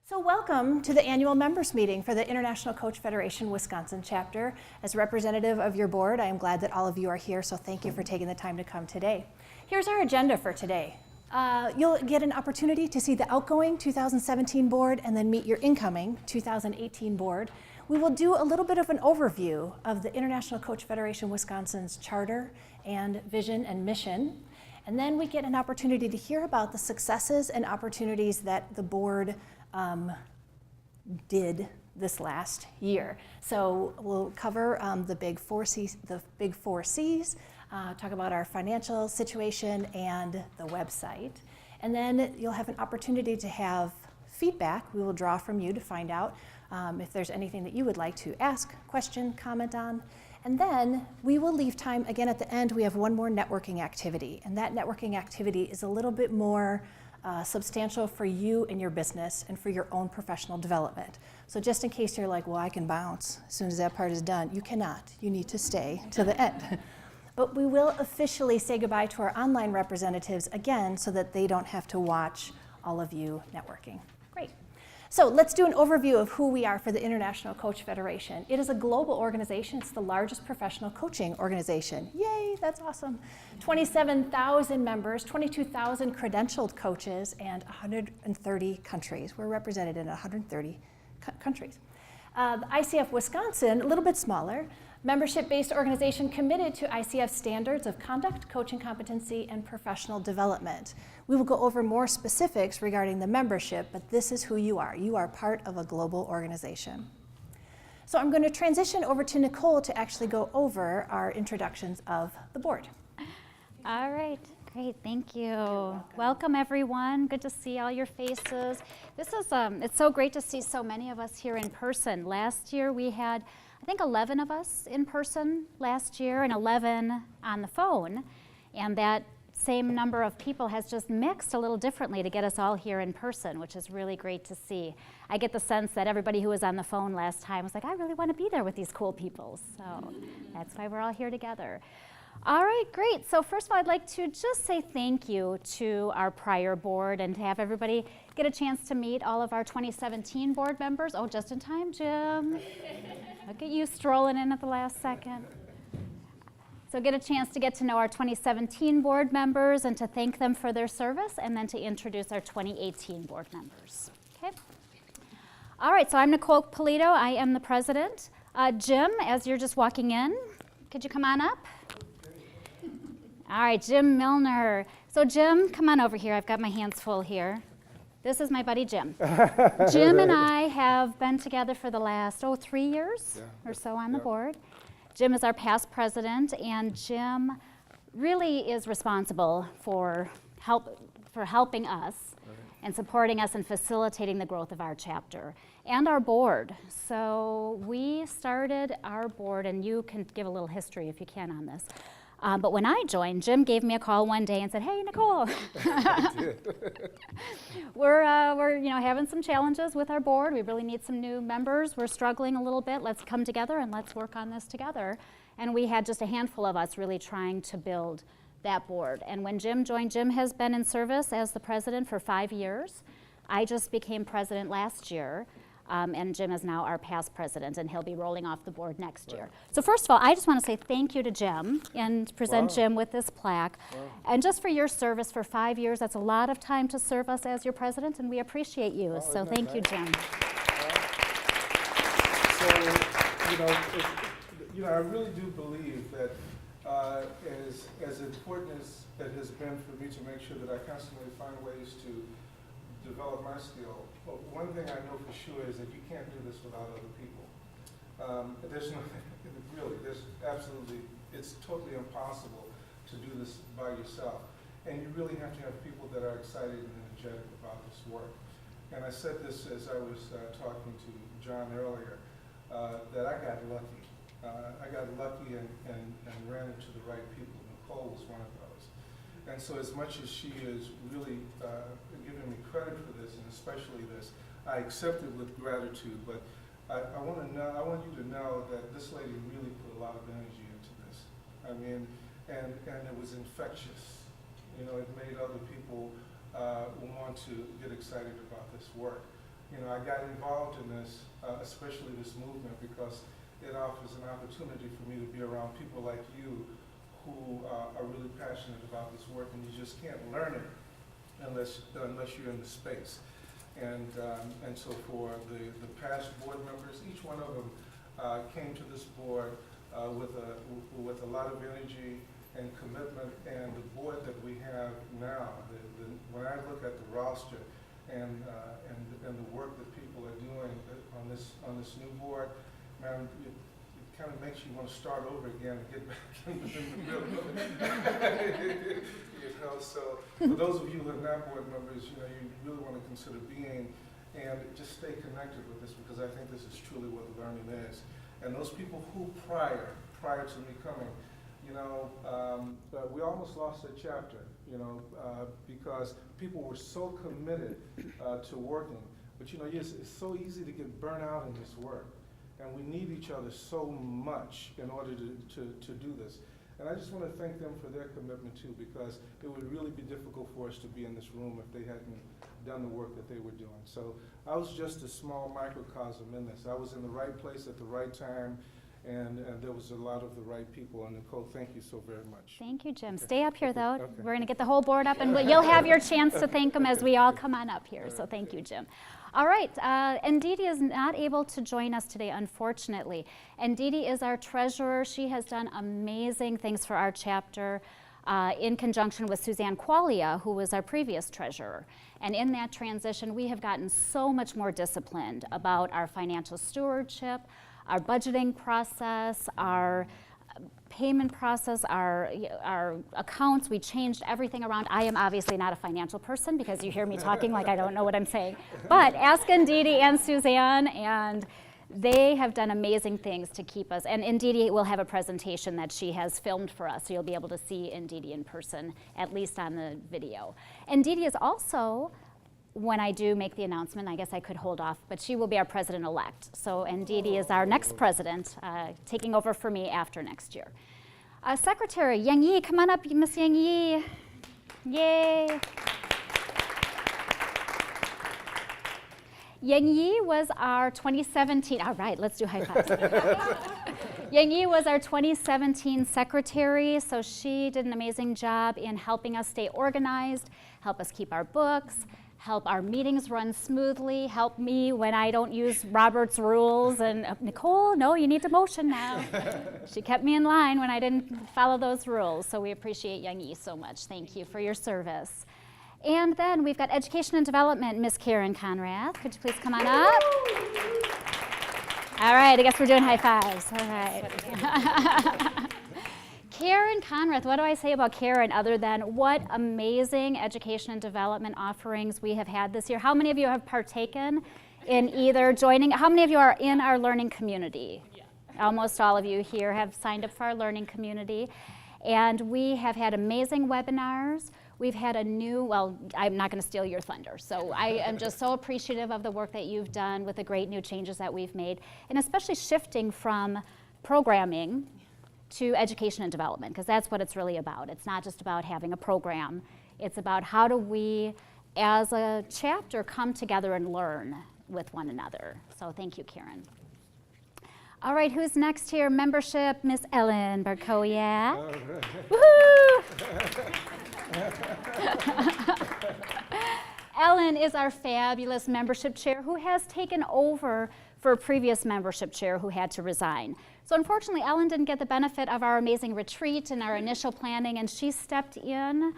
So welcome to the annual members meeting for the International Coach Federation Wisconsin chapter. As representative of your board, I am glad that all of you are here, so thank you for taking the time to come today. Here's our agenda for today. You'll get an opportunity to see the outgoing 2017 board and then meet your incoming 2018 board. We will do a little bit of an overview of the International Coach Federation Wisconsin's charter and vision and mission. And then we get an opportunity to hear about the successes and opportunities that the board did this last year. So we'll cover the big four C's, talk about our financial situation and the website. And then you'll have an opportunity to have feedback. We will draw from you to find out if there's anything that you would like to ask, question, comment on. And then we will leave time, again at the end, we have one more networking activity. And that networking activity is a little bit more substantial for you and your business and for your own professional development. So just in case you're like, well, I can bounce as soon as that part is done, you cannot. You need to stay to the end. But we will officially say goodbye to our online representatives again so that they don't have to watch all of you networking. Great. So let's do an overview of who we are for the International Coach Federation. It is a global organization. It's the largest professional coaching organization. Yay, that's awesome. 27,000 members, 22,000 credentialed coaches, and 130 countries. We're represented in 130 countries. The ICF Wisconsin, a little bit smaller, membership-based organization committed to ICF standards of conduct, coaching competency, and professional development. We will go over more specifics regarding the membership, but this is who you are. You are part of a global organization. So I'm going to transition over to Nicole to actually go over our introductions of the board. All right, great, thank you. Welcome everyone, good to see all your faces. This is, it's so great to see so many of us here in person. Last year we had, I think 11 of us in person last year and 11 on the phone, and that same number of people has just mixed a little differently to get us all here in person, which is really great to see. I get the sense that everybody who was on the phone last time was like, I really want to be there with these cool people, so that's why we're all here together. All right, great. So first of all, I'd like to just say thank you to our prior board and to have everybody get a chance to meet all of our 2017 board members. Oh, just in time, Jim. Look at you strolling in at the last second. So get a chance to get to know our 2017 board members and to thank them for their service, and then to introduce our 2018 board members. Okay. All right, so I'm Nicole Polito. I am the president. Jim, as you're just walking in, could you come on up? All right, Jim Milner. So Jim, come on over here. I've got my hands full here. This is my buddy Jim. Jim and I have been together for the last, 3 years or so on the board. Jim is our past president, and Jim really is responsible for helping us and supporting us and facilitating the growth of our chapter and our board. So we started our board, and you can give a little history if you can on this. But when I joined, Jim gave me a call one day and said, "Hey, Nicole, we're having some challenges with our board. We really need some new members. We're struggling a little bit. Let's come together and let's work on this together." And we had just a handful of us really trying to build that board. And when Jim joined, Jim has been in service as the president for 5 years. I just became president last year. And Jim is now our past president, and he'll be rolling off the board next year. So first of all, I just want to say thank you to Jim and present Jim with this plaque. And just for your service for 5 years, that's a lot of time to serve us as your president, and we appreciate you. So thank you, Jim. So, I really do believe that as important as it has been for me to make sure that I constantly find ways to develop my skill, but one thing I know for sure is that you can't do this without other people. There's absolutely, it's totally impossible to do this by yourself. And you really have to have people that are excited and energetic about this work. And I said this as I was talking to John earlier, that I got lucky. I got lucky and ran into the right people. Nicole was one of those. And so as much as she is really giving me credit for this, and especially this, I accept it with gratitude, but I want you to know that this lady really put a lot of energy into this. I mean, and it was infectious. It made other people want to get excited about this work. You know, I got involved in this, especially this movement, because it offers an opportunity for me to be around people like you who are really passionate about this work, and you just can't learn it unless you're in the space. And so for the past board members, each one of them came to this board with a lot of energy and commitment, and the board that we have now, when I look at the roster and the work that people are doing on this new board, man, it kind of makes you want to start over again and get back in the middle of it. You know, so for those of you who are not board members, you know, you really want to consider being, and just stay connected with this, because I think this is truly what learning is. And those people who prior to me coming, you know, we almost lost a chapter, you know, because people were so committed to working. But you know, yes, it's so easy to get burnt out in this work, and we need each other so much in order to do this. And I just want to thank them for their commitment too, because it would really be difficult for us to be in this room if they hadn't done the work that they were doing. So I was just a small microcosm in this. I was in the right place at the right time, and there was a lot of the right people. And Nicole, thank you so very much. Thank you, Jim. Okay. Stay up here, though. Okay. We're going to get the whole board up, and you'll have your chance to thank them as we all come on up here. So thank you, Jim. All right, Ndidi is not able to join us today, unfortunately. Ndidi is our treasurer. She has done amazing things for our chapter in conjunction with Suzanne Qualia, who was our previous treasurer. And in that transition, we have gotten so much more disciplined about our financial stewardship, our budgeting process, our payment process, our accounts. We changed everything around. I am obviously not a financial person, because you hear me talking like I don't know what I'm saying. But ask Ndidi and Suzanne, and they have done amazing things to keep us. And Ndidi will have a presentation that she has filmed for us, so you'll be able to see Ndidi in person, at least on the video. Ndidi is also, when I do make the announcement, I guess I could hold off, but she will be our president-elect. So Ndidi is our next president, taking over for me after next year. Secretary, Yang Yi, come on up, Miss Yang Yi. Yay. Yang Yi was our 2017, all right, let's do high fives. Yang Yi was our 2017 secretary, so she did an amazing job in helping us stay organized, help us keep our books, help our meetings run smoothly, help me when I don't use Robert's rules, and Nicole, no, you need to motion now. She kept me in line when I didn't follow those rules, so we appreciate Yang Yi so much. Thank you for your service. And then we've got Education and Development, Miss Karen Conrath. Could you please come on up? All right, I guess we're doing high fives. All right. Karen Conrath, what do I say about Karen other than what amazing education and development offerings we have had this year? How many of you have partaken in either joining, how many of you are in our learning community? Yeah. Almost all of you here have signed up for our learning community. And we have had amazing webinars. We've had a new, well, I'm not going to steal your thunder, so I am just so appreciative of the work that you've done with the great new changes that we've made, and especially shifting from programming to education and development, because that's what it's really about. It's not just about having a program. It's about how do we, as a chapter, come together and learn with one another. So thank you, Karen. All right, who's next here? Membership, Miss Ellen Barkowiak. Woohoo! Ellen is our fabulous membership chair who has taken over for a previous membership chair who had to resign. So unfortunately, Ellen didn't get the benefit of our amazing retreat and our initial planning, and she stepped in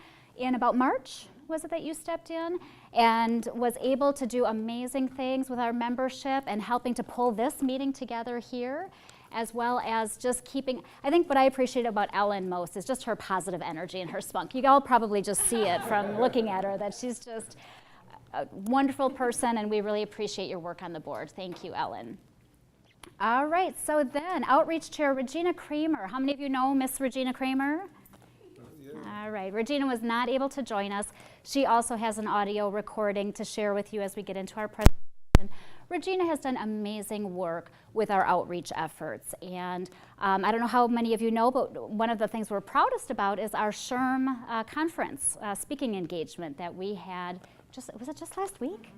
about March, was it that you stepped in? And was able to do amazing things with our membership and helping to pull this meeting together here, as well as just keeping, I think what I appreciate about Ellen most is just her positive energy and her spunk. You all probably just see it from looking at her, that she's just a wonderful person, and we really appreciate your work on the board. Thank you, Ellen. All right, so then Outreach Chair Regina Kramer. How many of you know Miss Regina Kramer? All right, Regina was not able to join us. She also has an audio recording to share with you as we get into our presentation. Regina has done amazing work with our outreach efforts. And I don't know how many of you know, but one of the things we're proudest about is our SHRM conference speaking engagement that we had, was it just last week?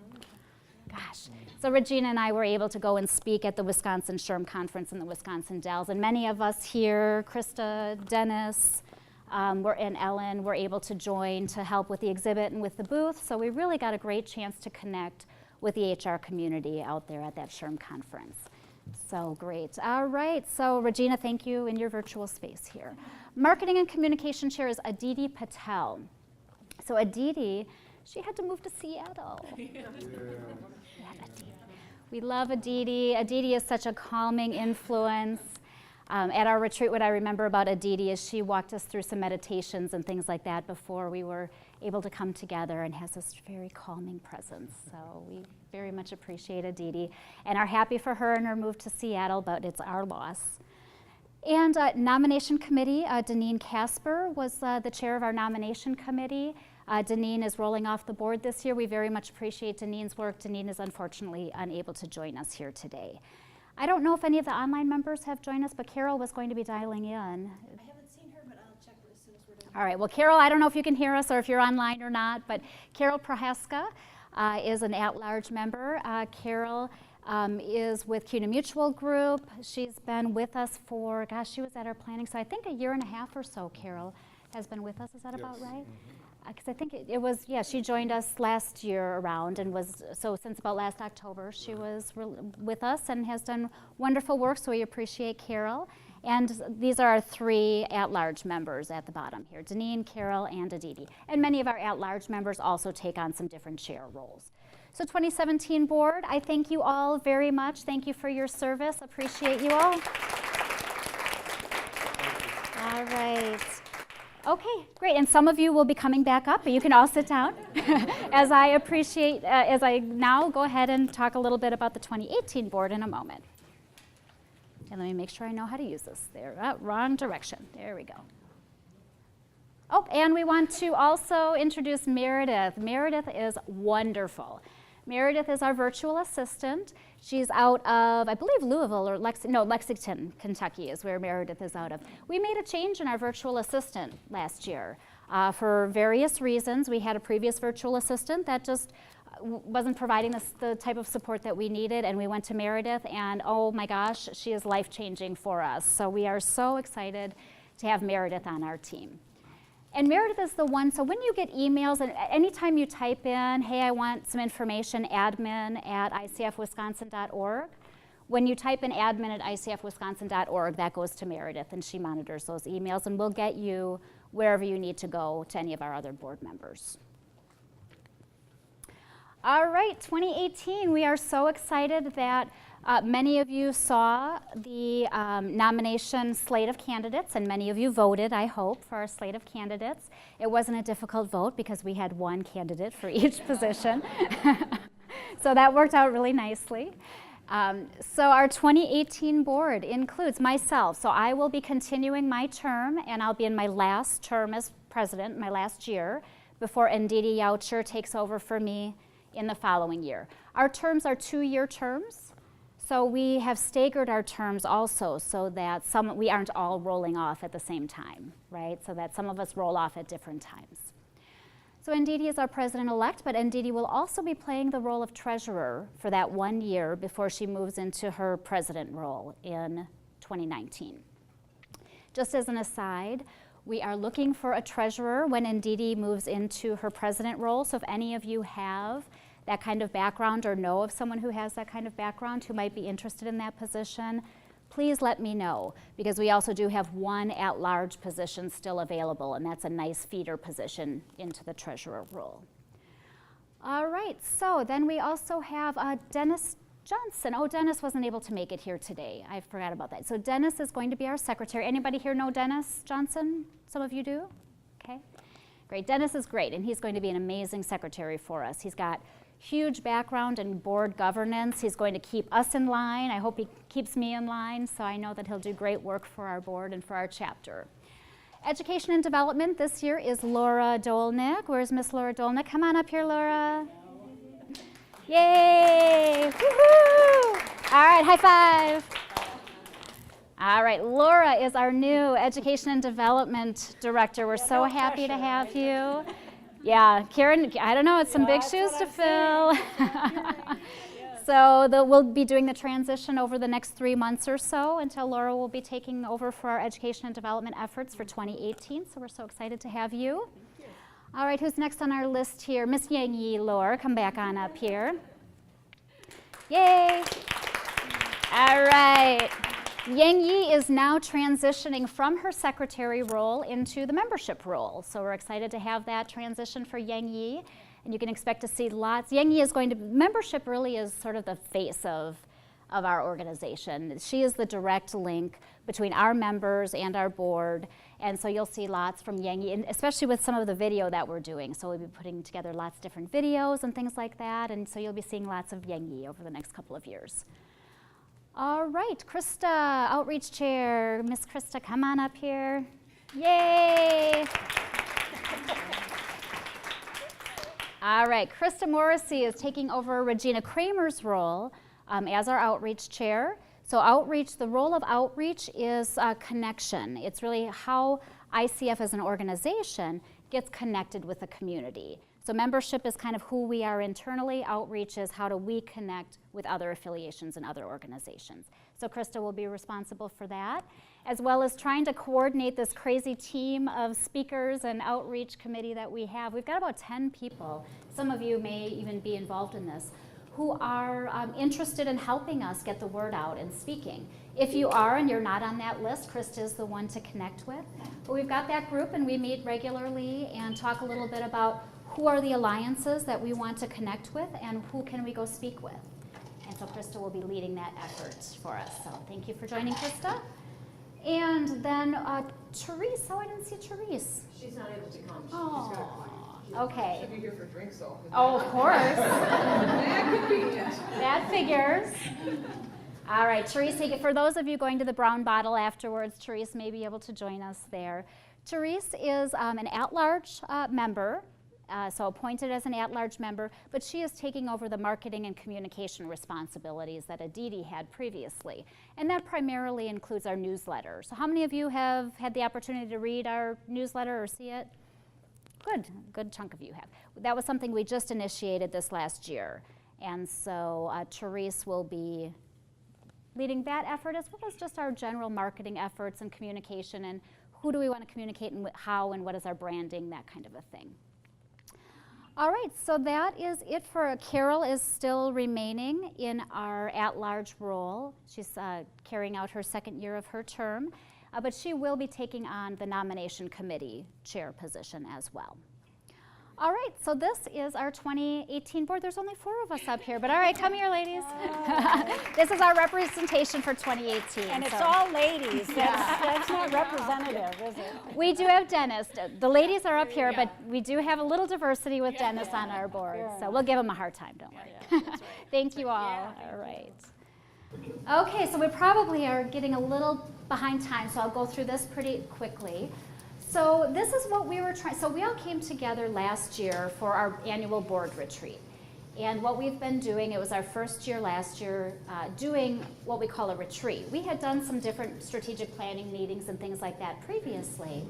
Gosh. So Regina and I were able to go and speak at the Wisconsin SHRM conference in the Wisconsin Dells, and many of us here, Krista, Dennis, and Ellen, were able to join to help with the exhibit and with the booth, so we really got a great chance to connect with the HR community out there at that SHRM conference. So great. All right, so Regina, thank you in your virtual space here. Marketing and Communication Chair is Aditi Patel. So Aditi, she had to move to Seattle. Yeah. We love Aditi. Aditi is such a calming influence. At our retreat, what I remember about Aditi is she walked us through some meditations and things like that before we were able to come together, and has this very calming presence. So we very much appreciate Aditi and are happy for her and her move to Seattle, but it's our loss. And nomination committee, Deneen Casper was the chair of our nomination committee. Deneen is rolling off the board this year. We very much appreciate Deneen's work. Deneen is unfortunately unable to join us here today. I don't know if any of the online members have joined us, but Carol was going to be dialing in. I haven't seen her, but I'll check as soon as we're done. All right, well, Carol, I don't know if you can hear us or if you're online or not, but Carol Prohaska is an at-large member. Carol is with CUNA Mutual Group. She's been with us for, gosh, she was at our planning, so I think a year and a half or so, Carol has been with us. Is that about right? Because I think it was, yeah, she joined us last year around and was, so since about last October, she was with us and has done wonderful work, so we appreciate Carol. And these are our 3 at-large members at the bottom here, Deneen, Carol, and Aditi. And many of our at-large members also take on some different chair roles. So 2017 board, I thank you all very much. Thank you for your service. Appreciate you all. All right. Okay, great. And some of you will be coming back up, but you can all sit down. As I now go ahead and talk a little bit about the 2018 board in a moment. And let me make sure I know how to use this. There, wrong direction. There we go. Oh, and we want to also introduce Meredith. Meredith is wonderful. Meredith is our virtual assistant. She's out of, I believe, Louisville or Lexington, Kentucky is where Meredith is out of. We made a change in our virtual assistant last year. For various reasons, we had a previous virtual assistant that just wasn't providing us the type of support that we needed, and we went to Meredith, and oh my gosh, she is life-changing for us. So we are so excited to have Meredith on our team. And Meredith is the one, so when you get emails, and anytime you type in, hey, I want some information, admin@icfwisconsin.org, when you type in admin@icfwisconsin.org, that goes to Meredith, and she monitors those emails, and we'll get you wherever you need to go to any of our other board members. All right, 2018, we are so excited that many of you saw the nomination slate of candidates, and many of you voted, I hope, for our slate of candidates. It wasn't a difficult vote because we had one candidate for each position. So that worked out really nicely. So our 2018 board includes myself. So I will be continuing my term, and I'll be in my last term as president, my last year, before Ndidi Yaucher takes over for me in the following year. Our terms are 2-year terms. So we have staggered our terms also so that we aren't all rolling off at the same time, right? So that some of us roll off at different times. So Ndidi is our president-elect, but Ndidi will also be playing the role of treasurer for that 1 year before she moves into her president role in 2019. Just as an aside, we are looking for a treasurer when Ndidi moves into her president role. So if any of you have that kind of background or know of someone who has that kind of background who might be interested in that position, please let me know, because we also do have one at-large position still available, and that's a nice feeder position into the treasurer role. All right, so then we also have Dennis Johnson. Oh, Dennis wasn't able to make it here today. I forgot about that. So Dennis is going to be our secretary. Anybody here know Dennis Johnson? Some of you do? Okay, great. Dennis is great, and he's going to be an amazing secretary for us. He's got huge background in board governance. He's going to keep us in line. I hope he keeps me in line, so I know that he'll do great work for our board and for our chapter. Education and development this year is Laura Dolnick. Where's Miss Laura Dolnick? Come on up here, Laura. Yay! Woohoo! All right, high five. All right, Laura is our new Education and Development Director. We're so happy to have you. Yeah, Karen, I don't know, it's some big shoes to fill. So we'll be doing the transition over the next 3 months or so until Laura will be taking over for our education and development efforts for 2018. So we're so excited to have you. All right, who's next on our list here? Miss Yang Yi Laura, come back on up here. Yay! All right. Yang Yi is now transitioning from her secretary role into the membership role. So we're excited to have that transition for Yang Yi. And you can expect to see lots. Yang Yi is going to, membership really is sort of the face of our organization. She is the direct link between our members and our board. And so you'll see lots from Yang Yi, and especially with some of the video that we're doing. So we'll be putting together lots of different videos and things like that. And so you'll be seeing lots of Yang Yi over the next couple of years. All right, Krista, Outreach Chair. Miss Krista, come on up here. Yay! All right, Krista Morrissey is taking over Regina Kramer's role as our Outreach Chair. So outreach, the role of outreach is connection. It's really how ICF as an organization gets connected with the community. So membership is kind of who we are internally. Outreach is how do we connect with other affiliations and other organizations. So Krista will be responsible for that, as well as trying to coordinate this crazy team of speakers and outreach committee that we have. We've got about 10 people. Some of you may even be involved in this, who are interested in helping us get the word out and speaking. If you are and you're not on that list, Krista is the one to connect with. But we've got that group and we meet regularly and talk a little bit about who are the alliances that we want to connect with and who can we go speak with. And so Krista will be leading that effort for us. So thank you for joining, Krista. And then Therese, oh, I didn't see Therese. She's not able to come. Oh, okay. She'll be here for drinks though. Oh, of course. That could be it. That figures. All right, Therese, for those of you going to the Brown Bottle afterwards, Therese may be able to join us there. Therese is an at-large member, so appointed as an at-large member, but she is taking over the marketing and communication responsibilities that Aditi had previously. And that primarily includes our newsletter. So how many of you have had the opportunity to read our newsletter or see it? Good chunk of you have. That was something we just initiated this last year. And so Therese will be leading that effort, as well as just our general marketing efforts and communication, and who do we want to communicate and how, and what is our branding, that kind of a thing. All right, so that is it for Carol is still remaining in our at-large role. She's carrying out her second year of her term, but she will be taking on the nomination committee chair position as well. All right, so this is our 2018 board. There's only 4 of us up here, but all right, come here, ladies. This is our representation for 2018. And it's all ladies. That's not representative, is it? We do have Dennis. The ladies are up here, but we do have a little diversity with Dennis on our board. So we'll give him a hard time, don't worry. Thank you all. All right. Okay, so we probably are getting a little behind time, so I'll go through this pretty quickly. So this is what we were trying, so we all came together last year for our annual board retreat. And what we've been doing, it was our first year last year, doing what we call a retreat. We had done some different strategic planning meetings and things like that previously.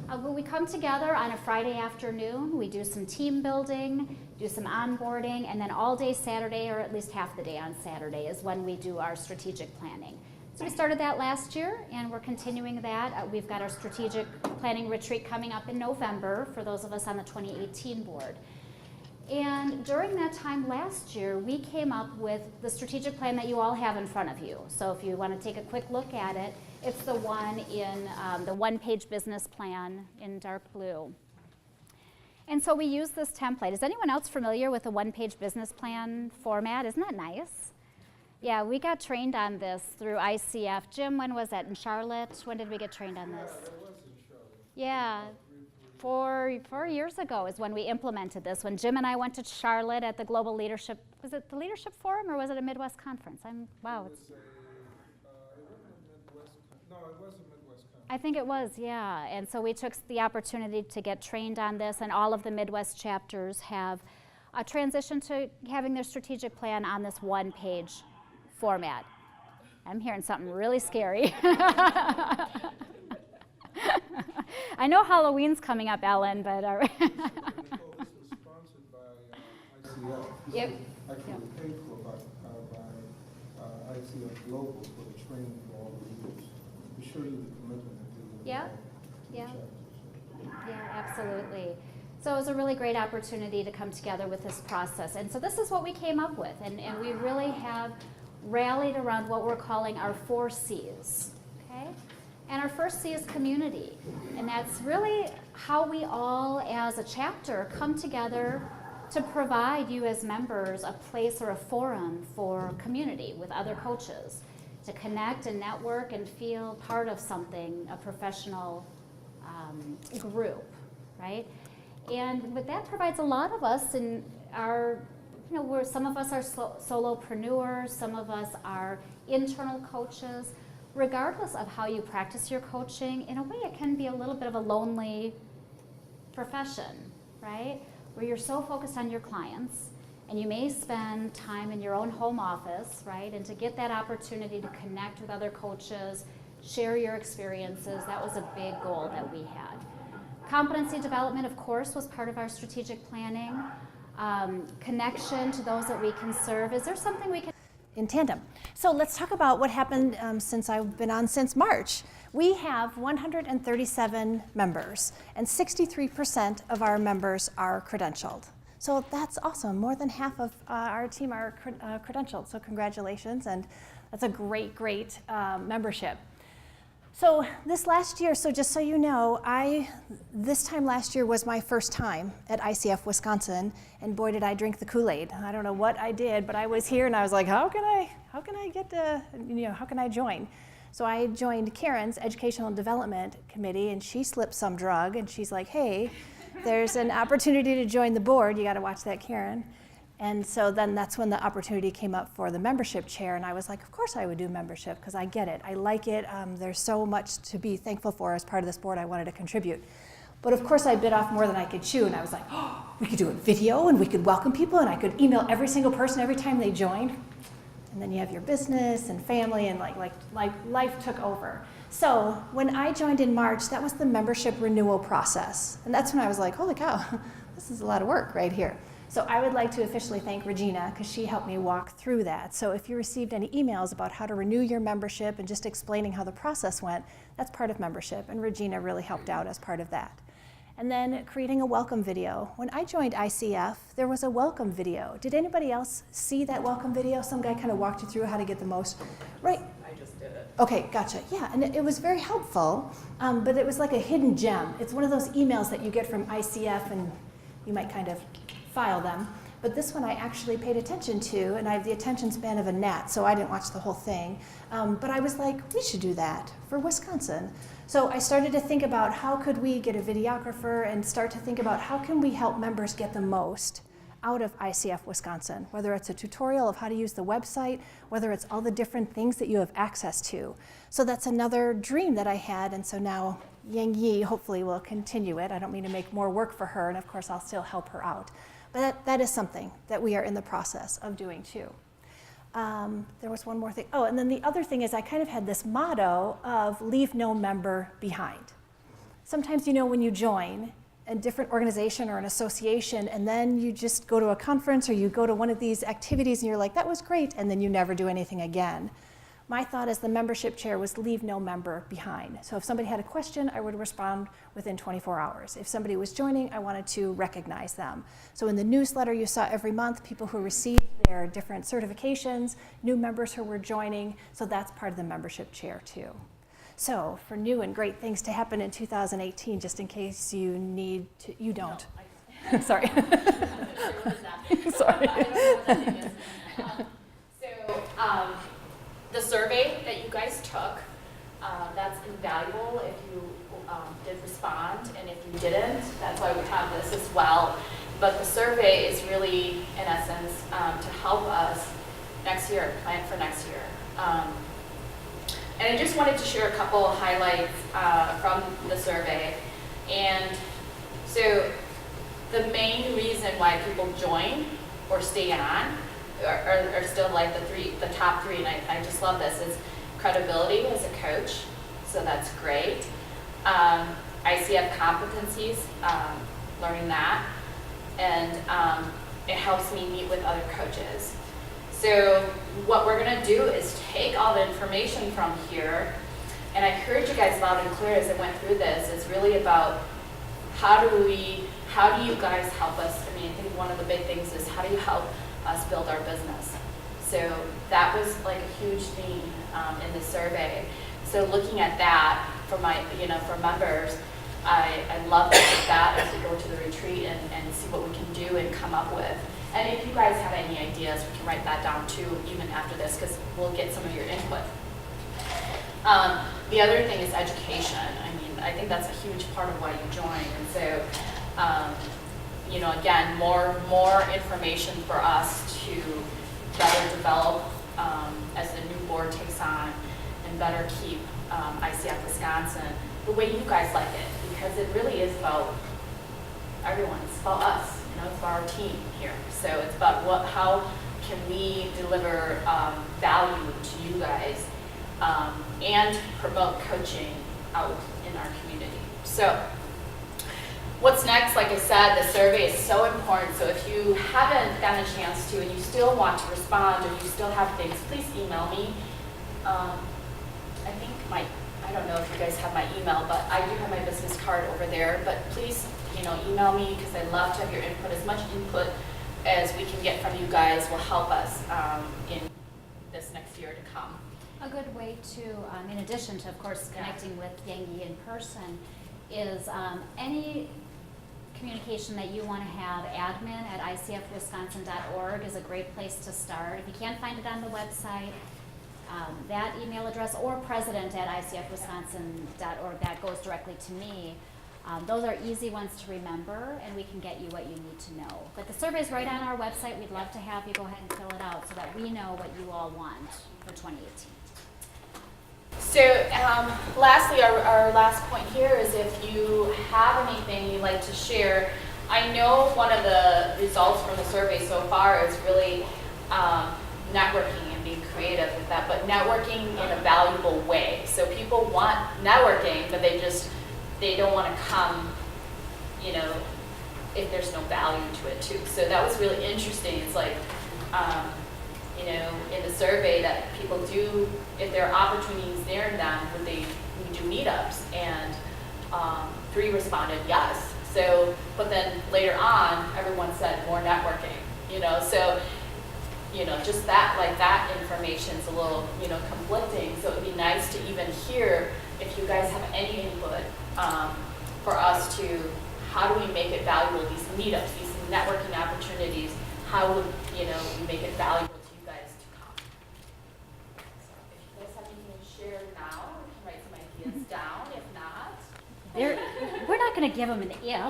When we come together on a Friday afternoon, we do some team building, do some onboarding, and then all day Saturday, or at least half the day on Saturday, is when we do our strategic planning. So we started that last year, and we're continuing that. We've got our strategic planning retreat coming up in November for those of us on the 2018 board. And during that time last year, we came up with the strategic plan that you all have in front of you. So if you want to take a quick look at it, it's the one in the one-page business plan in dark blue. And so we use this template. Is anyone else familiar with the one-page business plan format? Isn't that nice? Yeah, we got trained on this through ICF. Jim, when was that? In Charlotte? When did we get trained on this? It was in Charlotte. Yeah, 4 years ago is when we implemented this. When Jim and I went to Charlotte at the Global Leadership, was it the Leadership Forum or was it a Midwest conference? Wow. It was a Midwest, no, it was a Midwest conference. I think it was, yeah. And so we took the opportunity to get trained on this, and all of the Midwest chapters have transitioned to having their strategic plan on this one-page format. I'm hearing something really scary. I know Halloween's coming up, Ellen, but all right. This was sponsored by ICF. Yep. Actually paid for by ICF Global for the training for all the leaders. To show you the commitment that they're going to Yeah. have to the Yeah. chapter. Yeah, absolutely. So it was a really great opportunity to come together with this process. And so this is what we came up with. And we really have rallied around what we're calling our 4 C's. Okay? And our first C is community. And that's really how we all as a chapter come together to provide you as members a place or a forum for community with other coaches, to connect and network and feel part of something, a professional group, right? And what that provides a lot of us in our, some of us are solopreneurs, some of us are internal coaches. Regardless of how you practice your coaching, in a way it can be a little bit of a lonely profession, right? Where you're so focused on your clients, and you may spend time in your own home office, right? And to get that opportunity to connect with other coaches, share your experiences, that was a big goal that we had. Competency development, of course, was part of our strategic planning. Connection to those that we can serve. Is there something we can in tandem? So let's talk about what happened since I've been on since March. We have 137 members, and 63% of our members are credentialed. So that's awesome. More than half of our team are credentialed, so congratulations, and that's a great, great membership. So this last year, so just so you know, this time last year was my first time at ICF Wisconsin, and boy did I drink the Kool-Aid. I don't know what I did, but I was here and I was like, how can I get to, how can I join? So I joined Karen's Educational and Development Committee, and she slipped some drug, and she's like, hey, there's an opportunity to join the board. You got to watch that, Karen. And so then that's when the opportunity came up for the membership chair, and I was like, of course I would do membership, because I get it. I like it. There's so much to be thankful for as part of this board. I wanted to contribute. But of course I bit off more than I could chew, and I was like, oh, we could do a video, and we could welcome people, and I could email every single person every time they joined. And then you have your business and family, and like life took over. So when I joined in March, that was the membership renewal process. And that's when I was like, holy cow, this is a lot of work right here. So I would like to officially thank Regina, because she helped me walk through that. So if you received any emails about how to renew your membership and just explaining how the process went, that's part of membership, and Regina really helped out as part of that. And then creating a welcome video. When I joined ICF, there was a welcome video. Did anybody else see that welcome video? Some guy kind of walked you through how to get the most, right? I just did it. Okay, gotcha. Yeah, and it was very helpful, but it was like a hidden gem. It's one of those emails that you get from ICF, and you might kind of file them. But this one I actually paid attention to, and I have the attention span of a gnat, so I didn't watch the whole thing. But I was like, we should do that for Wisconsin. So I started to think about how could we get a videographer, and start to think about how can we help members get the most out of ICF Wisconsin, whether it's a tutorial of how to use the website, whether it's all the different things that you have access to. So that's another dream that I had, and so now Yang Yi hopefully will continue it. I don't mean to make more work for her, and of course I'll still help her out. But that is something that we are in the process of doing too. There was one more thing. Oh, and then the other thing is I kind of had this motto of leave no member behind. Sometimes, when you join a different organization or an association, and then you just go to a conference or you go to one of these activities and you're like, that was great, and then you never do anything again. My thought as the membership chair was leave no member behind. So if somebody had a question, I would respond within 24 hours. If somebody was joining, I wanted to recognize them. So in the newsletter you saw every month, people who received their different certifications, new members who were joining, so that's part of the membership chair too. So for new and great things to happen in 2018, just in case you need to, you don't. No, sorry. Sorry. The survey that you guys took, that's invaluable if you did respond, and if you didn't, that's why we have this as well. But the survey is really, in essence, to help us next year, plan for next year. And I just wanted to share a couple of highlights from the survey. And so the main reason why people join or stay on are still like the top three, and I just love this, is credibility as a coach, so that's great. ICF competencies, learning that, and it helps me meet with other coaches. So what we're gonna do is take all the information from here, and I heard you guys loud and clear as I went through this. It's really about how do you guys help us? I mean, I think one of the big things is how do you help us build our business? So that was like a huge theme in the survey. So looking at that for for members, I love that as we go to the retreat and see what we can do and come up with. And if you guys have any ideas, we can write that down too, even after this, because we'll get some of your input. The other thing is education. I mean, I think that's a huge part of why you join. And so, again, more information for us to better develop as the new board takes on and better keep ICF Wisconsin the way you guys like it, because it really is about everyone. It's about us. It's about our team here. So it's about how can we deliver value to you guys and promote coaching out in our community. So what's next? Like I said, the survey is so important. So if you haven't gotten a chance to and you still want to respond or you still have things, please email me. I don't know if you guys have my email, but I do have my business card over there. But please, email me, because I love to have your input. As much input as we can get from you guys will help us in this next year to come. A good way to, in addition to, of course, connecting with Yangi in person, is any communication that you want to have, admin@icfwisconsin.org is a great place to start. If you can't find it on the website, that email address, or president@icfwisconsin.org, that goes directly to me. Those are easy ones to remember, and we can get you what you need to know. But the survey is right on our website. We'd love to have you go ahead and fill it out so that we know what you all want for 2018. So lastly, our last point here is if you have anything you'd like to share. I know one of the results from the survey so far is really networking and being creative with that, but networking in a valuable way. So people want networking, but they don't want to come, if there's no value to it too. So that was really interesting. It's like, in the survey that people do, if there are opportunities there in them, would we do meetups? And 3 responded yes. So, but then later on, everyone said more networking, so, just that information's a little, conflicting. So it'd be nice to even hear if you guys have any input for us to, how do we make it valuable, these meetups, these networking opportunities, how would, we make it valuable to you guys to come? So if you guys have anything to share now, we can write some ideas down. If not, We're not going to give them an if. Yeah.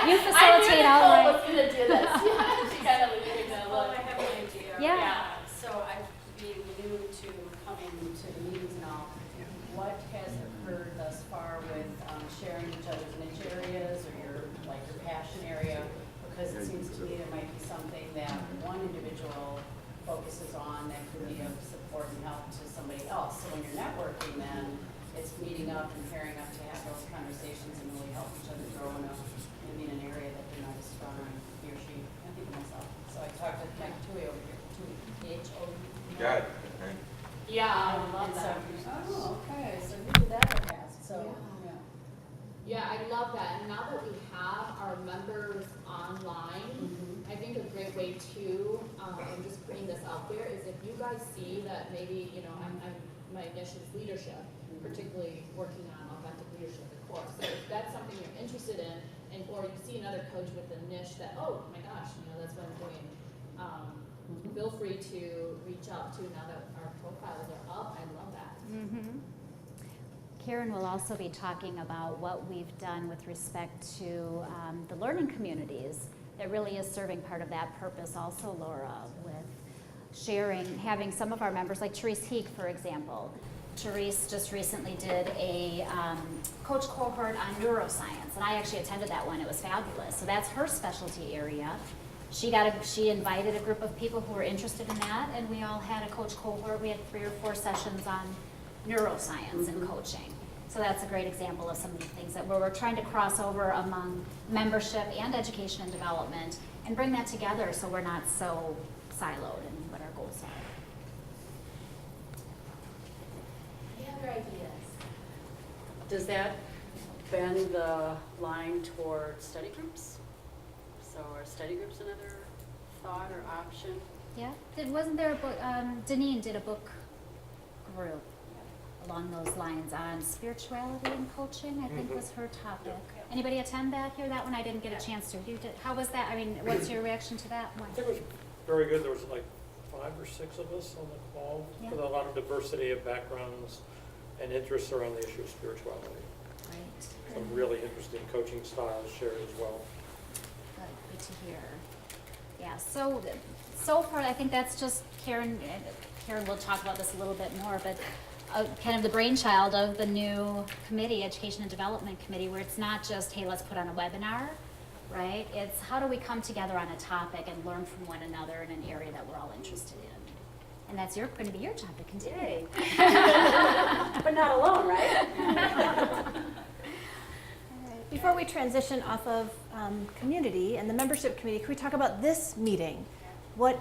You facilitate I outright. was going to do this. She kind of leaving the Well, I have an idea. Yeah. So being new to coming to the meetings now, what has occurred thus far with sharing each other's niche areas or your passion area? Because it seems to me there might be something that one individual focuses on that could be of support and help to somebody else. So when you're networking, then it's meeting up and pairing up to have those conversations and really help each other grow in an area that they're not as strong in, he or she. I think myself. So I talked to Mike Tui over here, T-H-O. Got it. Yeah, I love And that. oh, okay, so you did that in the past, so, yeah. Yeah, I love that. And now that we have our members online, I think a great way to, I'm just putting this out there, is if you guys see that maybe, my niche is leadership, particularly working on authentic leadership at the core. So if that's something you're interested in, or you see another coach with a niche that, oh my gosh, that's what I'm doing, feel free to reach out to now that our profiles are up. I love that. Karen will also be talking about what we've done with respect to the learning communities that really is serving part of that purpose also, Laura, with having some of our members, like Therese Heek, for example. Therese just recently did a coach cohort on neuroscience, and I actually attended that one. It was fabulous. So that's her specialty area. She invited a group of people who were interested in that, and we all had a coach cohort. We had 3 or 4 sessions on neuroscience and coaching. So that's a great example of some of the things where we're trying to cross over among membership and education and development and bring that together so we're not so siloed in what our goals are. ideas. Does that bend the line toward study groups? So are study groups another thought or option? Yeah, wasn't there a book, Deneen did a book group along those lines on spirituality and coaching, I think was her topic. Anybody attend that here? That one I didn't get a chance to. You did. How was that? I mean, what's your reaction to that one? I think it was very good. There was like 5 or 6 of us on the call Yeah. with a lot of diversity of backgrounds and interests around the issue of spirituality. Right. Some really interesting coaching styles shared as well. Good to hear. Yeah, so far, I think that's just Karen will talk about this a little bit more, but kind of the brainchild of the new committee, Education and Development Committee, where it's not just, hey, let's put on a webinar, right? It's how do we come together on a topic and learn from one another in an area that we're all interested in. And that's going to be your job to continue. But not alone, right? Before we transition off of community and the membership committee, can we talk about this meeting? What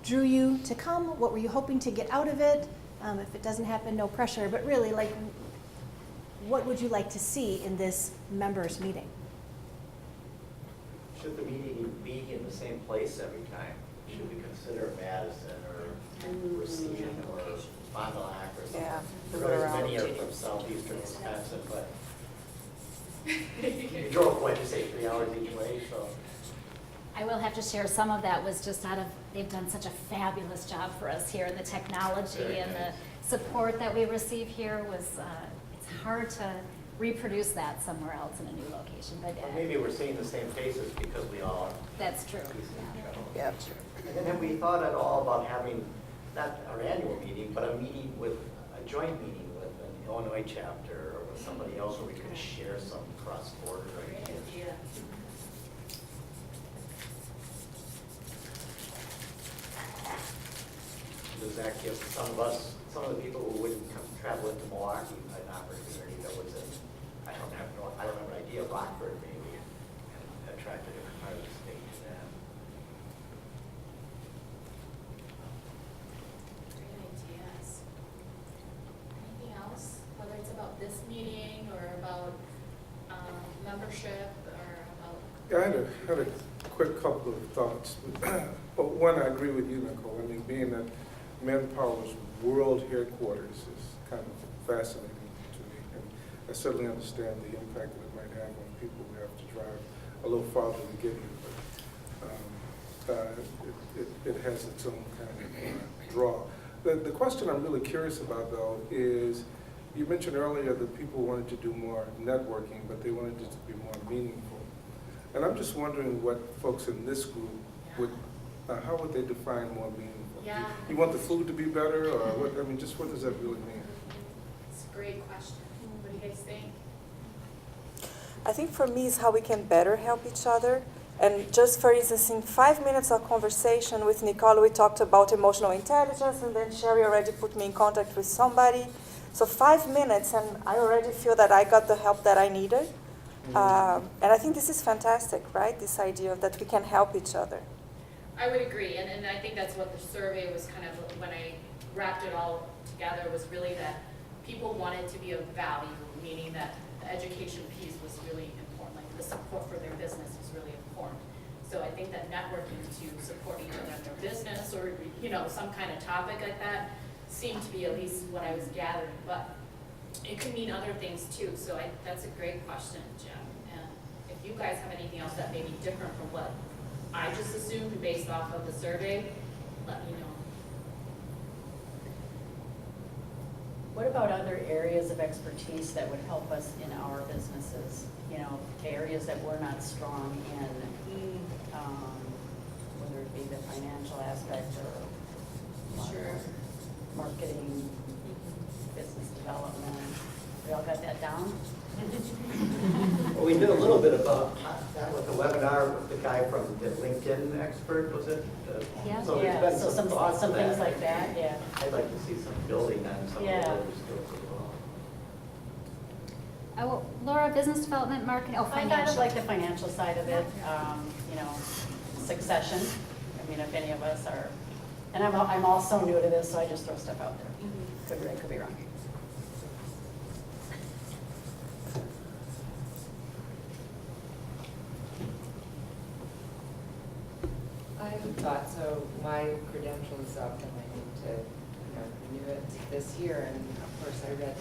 drew you to come? What were you hoping to get out of it? If it doesn't happen, no pressure, but really, like, what would you like to see in this members meeting? Should the meeting be in the same place every time? Should we consider Madison or Racine or Fond du Lac or something? Yeah, move it Really, around. many are from southeastern Wisconsin, but you drove, what, you say 3 hours each way, so. I will have to share some of that was just they've done such a fabulous job for us here, and the technology and the support that we receive here was, it's hard to reproduce that somewhere else in a new location, but Or maybe we're seeing the same faces because we all are that's true. Yeah. And then have we thought at all about having, not our annual meeting, but a meeting with, a joint meeting with an Illinois chapter or with somebody else where we could share some cross-border ideas? Does that give some of the people who wouldn't travel into Milwaukee an opportunity that was in, I don't have an idea, Rockford maybe, and attract a different part of the state to them? Great ideas. Anything else, whether it's about this meeting or about membership or about? Yeah, I had a quick couple of thoughts. But one, I agree with you, Nicole. I mean, being that Manpower's world headquarters is kind of fascinating to me. And I certainly understand the impact that it might have on people who have to drive a little farther to get here. But it has its own kind of draw. The question I'm really curious about, though, is you mentioned earlier that people wanted to do more networking, but they wanted it to be more meaningful. And I'm just wondering what folks in this group would, how would they define more meaningful? Yeah. You want the food to be better, or what? I mean, just what does that really mean? It's a great question. What do you guys think? I think for me is how we can better help each other. And just for instance, in 5 minutes of conversation with Nicole, we talked about emotional intelligence, and then Sherry already put me in contact with somebody. So 5 minutes, and I already feel that I got the help that I needed. And I think this is fantastic, right? This idea that we can help each other. I would agree, and I think that's what the survey was kind of, when I wrapped it all together, was really that people wanted to be of value, meaning that the education piece was really important, like the support for their business was really important. So I think that networking to support each other in their business or, you know, some kind of topic like that seemed to be at least what I was gathering, but it could mean other things too. So that's a great question, Jim. And if you guys have anything else that may be different from what I just assumed based off of the survey, let me know. What about other areas of expertise that would help us in our businesses? You know, areas that we're not strong in, whether it be the financial aspect or Sure. marketing, business development. We all got that down? Well, we did a little bit about that with the webinar with the guy from the LinkedIn expert, was it? Yeah. So there's Yeah, been so some thought to some things that. like that, yeah. I'd like to see some building on some of the Yeah. other skills as well. Oh, Laura, business development, marketing, I kind of financial. like the financial side of it, you know, succession. I mean, if any of us are, and I'm also new to this, so I just throw stuff out there. Could be right, could be wrong. have a thought. So my credential is up and I need to, renew it this year. And of course I read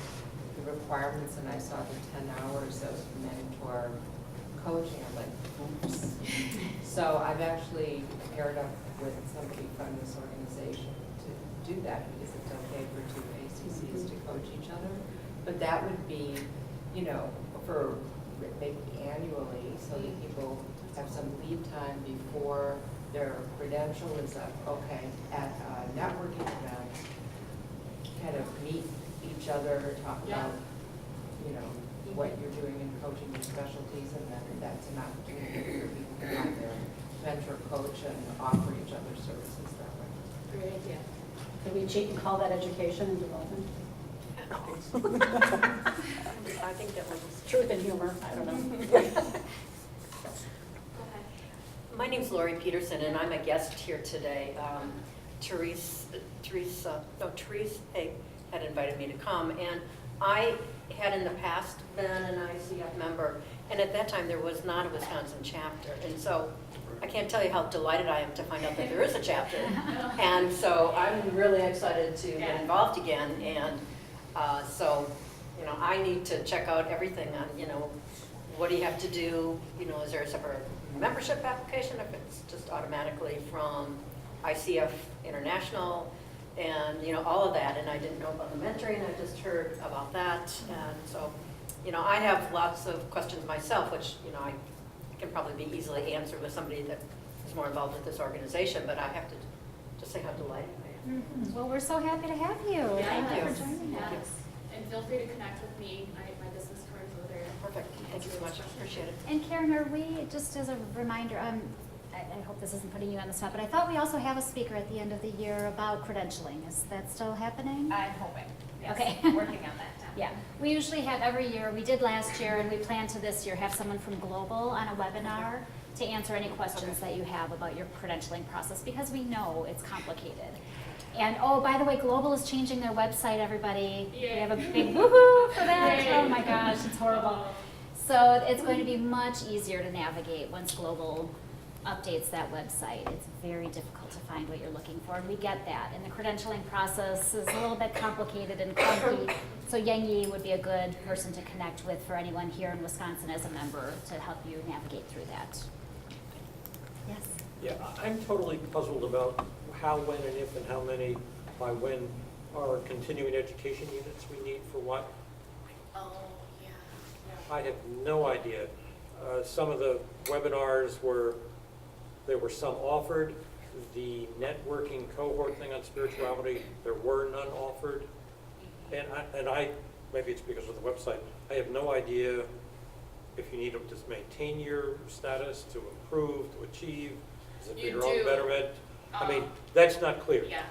the requirements and I saw the 10 hours of mentor coaching. I'm like, oops. So I've actually paired up with somebody from this organization to do that because it's okay for two ACCs to coach each other. But that would be, for maybe annually, so that people have some lead time before their credential is up. Okay, at a networking event, kind of meet each other, talk about, what you're doing in coaching your specialties, and then that's an opportunity for people to find their mentor coach and offer each other services that way. Great idea. Could we cheat and call that education and development? I think that was. Truth and humor, I don't know. My name's Lori Peterson, and I'm a guest here today. Therese Hay had invited me to come, and I had in the past been an ICF member, and at that time there was not a Wisconsin chapter, and so I can't tell you how delighted I am to find out that there is a chapter, and so I'm really excited to get involved again, and so I need to check out everything on what do you have to do, is there a separate membership application if it's just automatically from ICF International, and all of that. And I didn't know about the mentoring. I just heard about that, and so I have lots of questions myself, which I can probably be easily answered with somebody that is more involved with this organization. But I have to just say how delighted I am. Mm-hmm. Well, we're so happy to have you. Thank you for joining us. And feel free to connect with me. My business card's over there. Perfect. Thank you so much. Appreciate it. And Karen, are we, just as a reminder, I hope this isn't putting you on the spot, but I thought we also have a speaker at the end of the year about credentialing. Is that still happening? I'm hoping. Yes. Okay. Working on that now. Yeah, we usually have every year, we did last year, and we plan to this year have someone from Global on a webinar to answer any questions that you have about your credentialing process, because we know it's complicated. And oh, by the way, Global is changing their website, everybody. Yay. We have a big woohoo for that. Yay. Oh my gosh, it's horrible. So it's going to be much easier to navigate once Global updates that website. It's very difficult to find what you're looking for, and we get that. And the credentialing process is a little bit complicated and clunky, so Yang Yi would be a good person to connect with for anyone here in Wisconsin as a member to help you navigate through that. Yes? Yeah, I'm totally puzzled about how, when, and if, and how many, by when, are continuing education units we need for what. Oh, yeah. I have no idea. Some of the webinars there were some offered. The networking cohort thing on spirituality, there were none offered. And I maybe it's because of the website, I have no idea if you need to just maintain your status, to improve, to achieve, is it for You your own do. betterment? I mean, that's not clear. Yeah,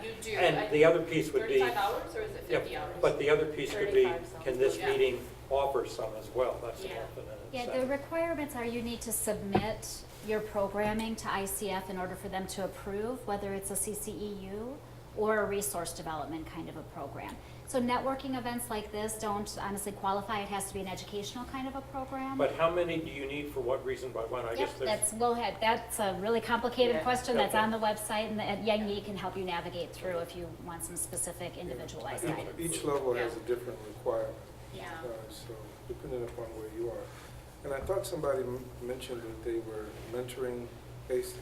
you do. And the other piece would be, 35 hours or is it 50 hours? but the other piece could be, 35 sounds can this good. Yeah. meeting offer some as well? That's Yeah. often an Yeah, the incentive. requirements are you need to submit your programming to ICF in order for them to approve, whether it's a CCEU or a resource development kind of a program. So networking events like this don't honestly qualify. It has to be an educational kind of a program. But how many do you need for what reason by when? I guess there's. That's a really complicated Yeah. question that's Okay. on the website, and Yang Yi can help you navigate through if you want some specific individualized guidance. Each level has a different requirement, Yeah. so depending upon where you are. And I thought somebody mentioned that they were mentoring based.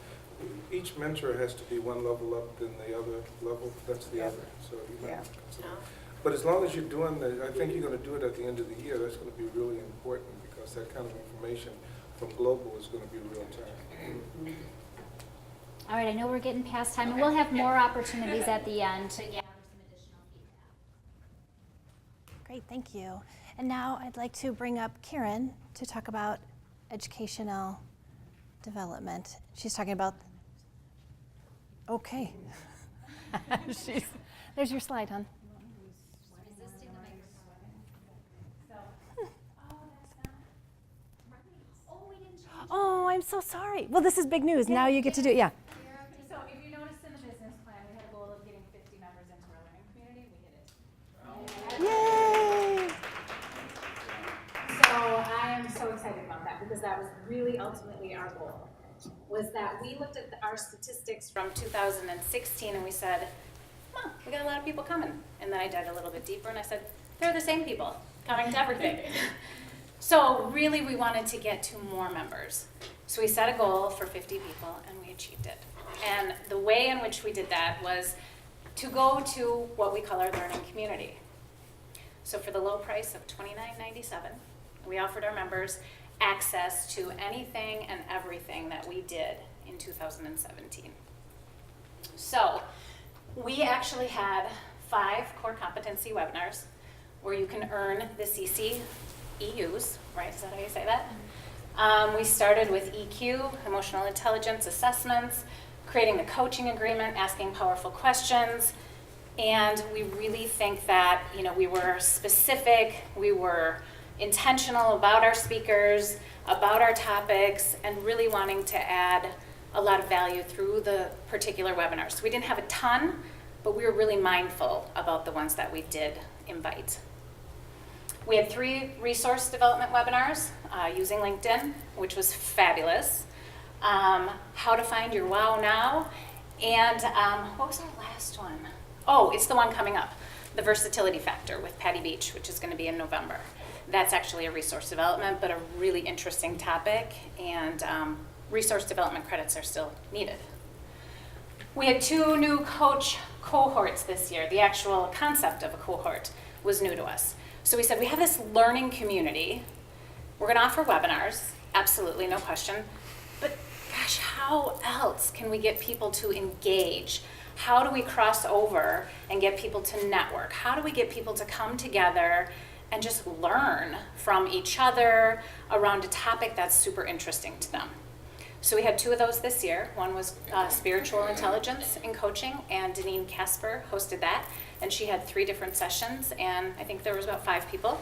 Each mentor has to be one level up than the other level. That's the other. So you might consider. But as long as you're doing I think you're going to do it at the end of the year. That's going to be really important because that kind of information from Global is going to be real time. All right, I know we're getting past time, and we'll have more opportunities at the end to gather some additional feedback. Great, thank you. And now I'd like to bring up Karen to talk about educational development. She's talking about, okay. There's your slide, hon. Oh, I'm so sorry. Well, this is big news. Now you get to do it, yeah. So if you notice in the business plan, we had a goal of getting 50 members into our learning community. We hit it. Yay! So I am so excited about that because that was really ultimately our goal, was that we looked at our statistics from 2016 and we said, we got a lot of people coming. And then I dug a little bit deeper and I said, they're the same people coming to everything. So really we wanted to get to more members. So we set a goal for 50 people and we achieved it. And the way in which we did that was to go to what we call our learning community. So for the low price of $29.97, we offered our members access to anything and everything that we did in 2017. So we actually had 5 core competency webinars where you can earn the CCEUs, right? Is that how you say that? We started with EQ, emotional intelligence assessments, creating the coaching agreement, asking powerful questions, and we really think that, you know, we were specific, we were intentional about our speakers, about our topics, and really wanting to add a lot of value through the particular webinars. So we didn't have a ton, but we were really mindful about the ones that we did invite. We had 3 resource development webinars using LinkedIn, which was fabulous. How to find your wow now, and what was our last one? Oh, it's the one coming up, the versatility factor with Patty Beach, which is going to be in November. That's actually a resource development, but a really interesting topic, and resource development credits are still needed. We had 2 new coach cohorts this year. The actual concept of a cohort was new to us. So we said, we have this learning community. We're going to offer webinars, absolutely, no question. But gosh, how else can we get people to engage? How do we cross over and get people to network? How do we get people to come together and just learn from each other around a topic that's super interesting to them? So we had 2 of those this year. One was spiritual intelligence in coaching, and Deneen Casper hosted that. And she had 3 different sessions, and I think there was about 5 people.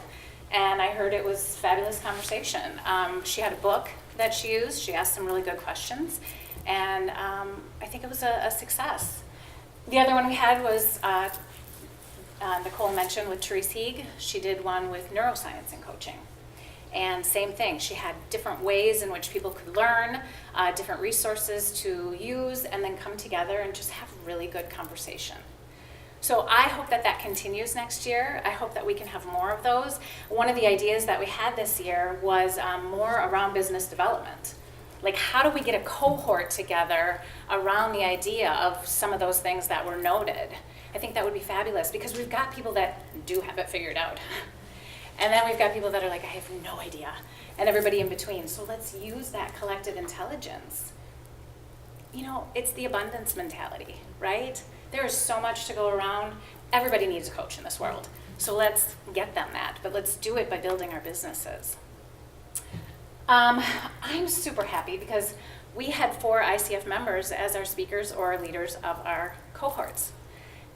And I heard it was fabulous conversation. She had a book that she used. She asked some really good questions, and I think it was a success. The other one we had was Nicole mentioned with Therese Heeg. She did one with neuroscience and coaching. And same thing, she had different ways in which people could learn, different resources to use, and then come together and just have really good conversation. So I hope that that continues next year. I hope that we can have more of those. One of the ideas that we had this year was more around business development. Like, how do we get a cohort together around the idea of some of those things that were noted? I think that would be fabulous, because we've got people that do have it figured out. And then we've got people that are like, I have no idea, and everybody in between. So let's use that collective intelligence. You know, it's the abundance mentality, right? There is so much to go around. Everybody needs a coach in this world. So let's get them that, but let's do it by building our businesses. I'm super happy because we had 4 ICF members as our speakers or leaders of our cohorts.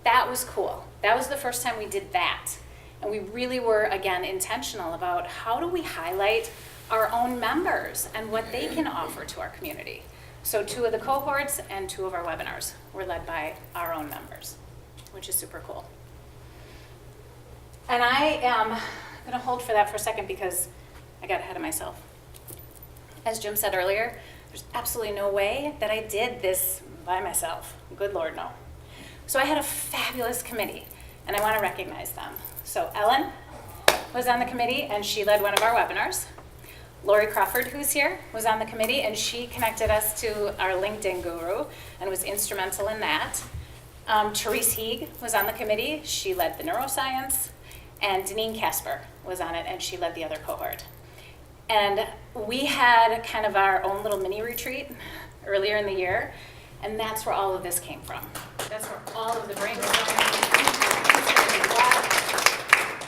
That was cool. That was the first time we did that. And we really were, again, intentional about how do we highlight our own members and what they can offer to our community. So 2 of the cohorts and 2 of our webinars were led by our own members, which is super cool. And I am going to hold for that for a second because I got ahead of myself. As Jim said earlier, there's absolutely no way that I did this by myself. Good Lord, no. So I had a fabulous committee, and I want to recognize them. So Ellen was on the committee, and she led one of our webinars. Lori Crawford, who's here, was on the committee, and she connected us to our LinkedIn guru and was instrumental in that. Therese Heeg was on the committee. She led the neuroscience, and Deneen Casper was on it, and she led the other cohort. And we had kind of our own little mini retreat earlier in the year, and that's where all of this came from. That's where all of the brainstorming.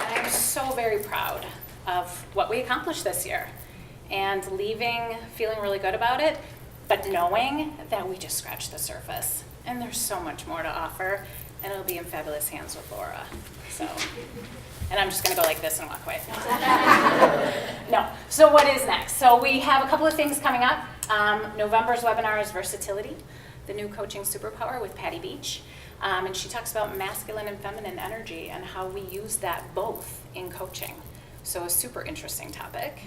And I'm so very proud of what we accomplished this year, and leaving feeling really good about it, but knowing that we just scratched the surface, and there's so much more to offer, and it'll be in fabulous hands with Laura. So, and I'm just going to go like this and walk away. No. So what is next? So we have a couple of things coming up. November's webinar is Versatility, the new coaching superpower with Patty Beach. And she talks about masculine and feminine energy and how we use that both in coaching. So a super interesting topic.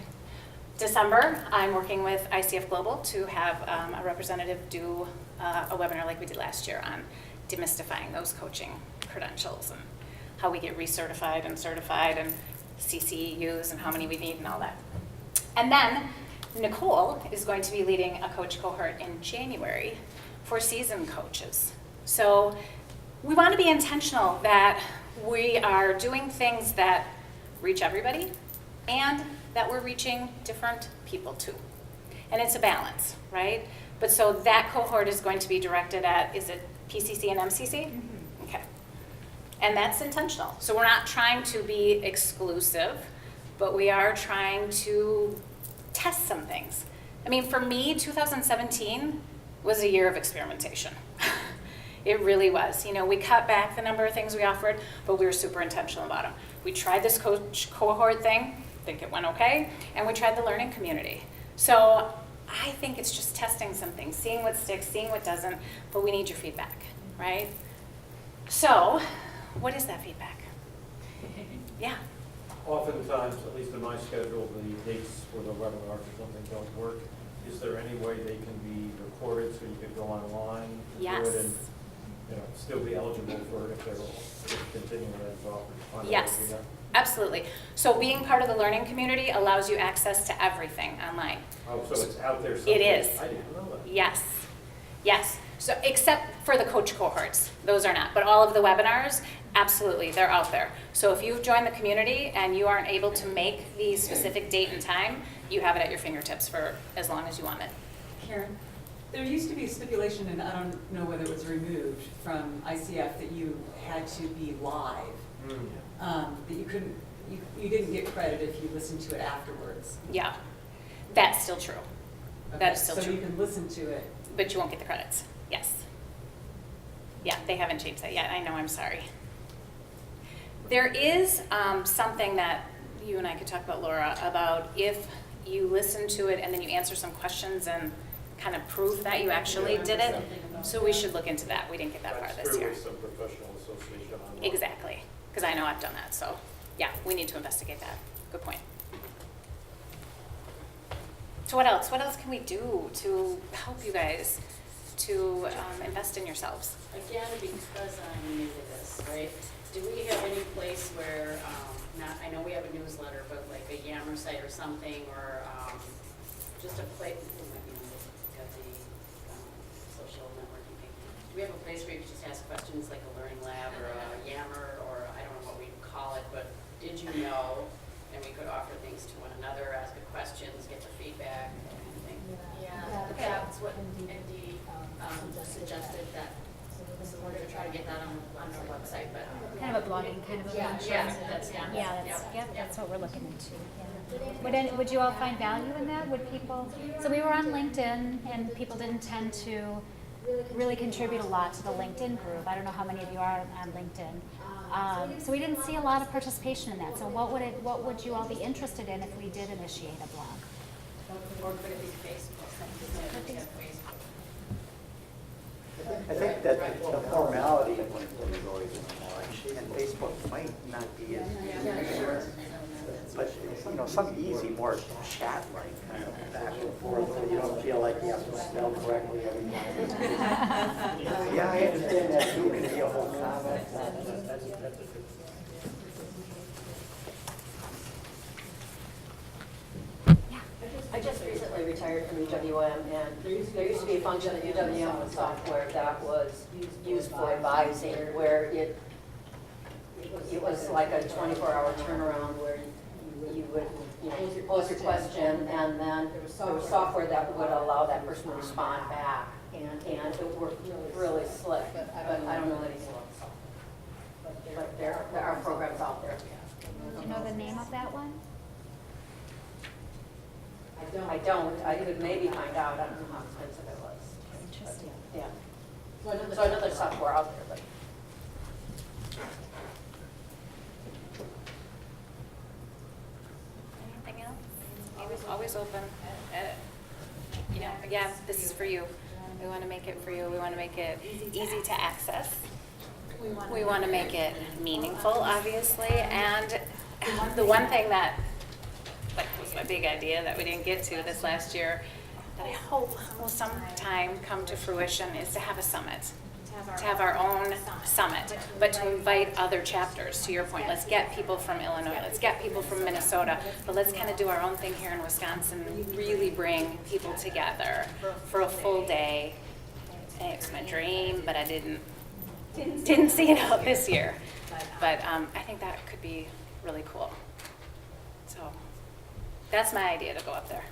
December, I'm working with ICF Global to have a representative do a webinar like we did last year on demystifying those coaching credentials and how we get recertified and certified and CCEUs and how many we need and all that. And then Nicole is going to be leading a coach cohort in January for seasoned coaches. So we want to be intentional that we are doing things that reach everybody and that we're reaching different people too. And it's a balance, right? But so that cohort is going to be directed at, is it PCC and MCC? Mm-hmm. Okay. And that's intentional. So we're not trying to be exclusive, but we are trying to test some things. I mean, for me, 2017 was a year of experimentation. It really was. You know, we cut back the number of things we offered, but we were super intentional about them. We tried this coach cohort thing, think it went okay, and we tried the learning community. So I think it's just testing some things, seeing what sticks, seeing what doesn't, but we need your feedback, right? So, what is that feedback? Yeah. Oftentimes, at least in my schedule, the dates for the webinars or something don't work. Is there any way they can be recorded so you can go online to Yes. do it and, you know, still be eligible for it if they're continuing as offered? Yes, absolutely. So being part of the learning community allows you access to everything online. Oh, so it's out there somewhere? It is. I didn't know that. Yes, yes. So except for the coach cohorts, those are not. But all of the webinars, absolutely, they're out there. So if you've joined the community and you aren't able to make the specific date and time, you have it at your fingertips for as long as you want it. Karen, there used to be a stipulation, and I don't know whether it was removed from ICF, that you had to be live. That you couldn't, you didn't get credit if you listened to it afterwards. Yeah, that's still true. That is still so true. you can listen to it. But you won't get the credits, yes. Yeah, they haven't changed that yet, I know, I'm sorry. There is something that you and I could talk about, Laura, about if you listen to it and then you answer some questions and kind of prove that you actually did it. So we should look into that. We didn't get that far this year. That's true with some professional association online. Exactly, because I know I've done that, so yeah, we need to investigate that. Good point. So what else? What else can we do to help you guys to invest in yourselves? Again, because I'm new to this, right? Do we have any place where, I know we have a newsletter, but like a Yammer site or something, or just a place, got the social networking thing. Do we have a place where you can just ask questions like a learning lab or a Yammer, or I don't know what we'd call it, but did you know? And we could offer things to one another, ask the questions, get the feedback, that kind of thing. Yeah, that's what Indeed suggested, that we're going to try to get that on our website, but. Kind of a blogging kind of a function. That's what we're looking into. Yeah. Would you all find value in that? Would people? So we were on LinkedIn, and people didn't tend to really contribute a lot to the LinkedIn group. I don't know how many of you are on LinkedIn. So we didn't see a lot of participation in that. So what would you all be interested in if we did initiate a blog? Or could it be Facebook? I think that the formality of when it goes and Facebook might not be as but you know, some easy, more chat-like kind of back and forth, so you don't feel like you have to spell correctly every time. Yeah, I understand that too, can be a whole comment. I just recently retired from UWM, and there used to be a function at UWM with software that was used for advising, where it was like a 24-hour turnaround where you would pose your question, and then there was software that would allow that person to respond back, and it worked really slick, but I don't know anything else. But there are programs out there. Do you know the name of that one? I don't. I could maybe find out. I don't know how expensive it was. Interesting. Yeah. So I know there's software out there, but. Anything else? Always open. You know, again, this is for you. We want to make it for you. We want to make it easy to access. We want to make it meaningful, obviously. And the one thing that like was my big idea that we didn't get to this last year, that I hope will sometime come to fruition, is to have a summit. To have our own summit, but to invite other chapters, to your point. Let's get people from Illinois, let's get people from Minnesota, but let's kind of do our own thing here in Wisconsin and really bring people together for a full day. And it's my dream, but I didn't see it out this year. But I think that could be really cool. So that's my idea to go up there.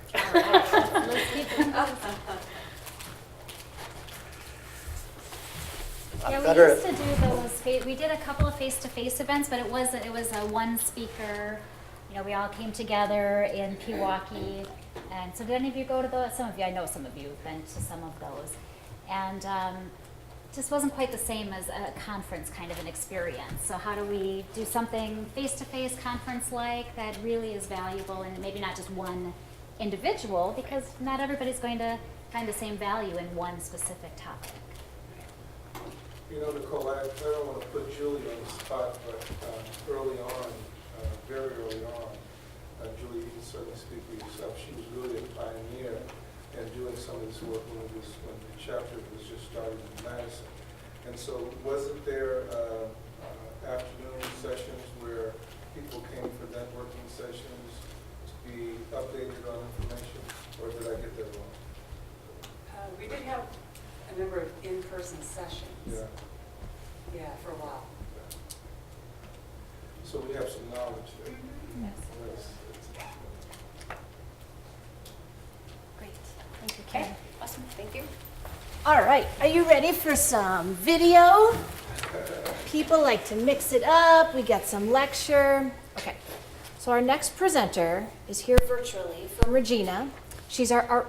Yeah, we Better- used to do those, we did a couple of face-to-face events, but it was a one speaker. You know, we all came together in Pewaukee. And so did any of you go to those? Some of you, I know some of you have been to some of those. And just wasn't quite the same as a conference kind of an experience. So how do we do something face-to-face conference-like that really is valuable, and maybe not just one individual, because not everybody's going to find the same value in one specific topic. You know, Nicole, I don't want to put Julie on the spot, but early on, very early on, Julie, you can certainly speak for yourself. She was really a pioneer in doing some of this work when the chapter was just starting in Madison. And so wasn't there afternoon sessions where people came for networking sessions to be updated on information, or did I get that wrong? We did have a number of in-person sessions. Yeah. Yeah, for a while. So we have some knowledge there. Yes. Yes. Great. Thank you, Okay, Karen. awesome, thank you. All right, are you ready for some video? People like to mix it up. We got some lecture. Okay, so our next presenter is here virtually from Regina. She's our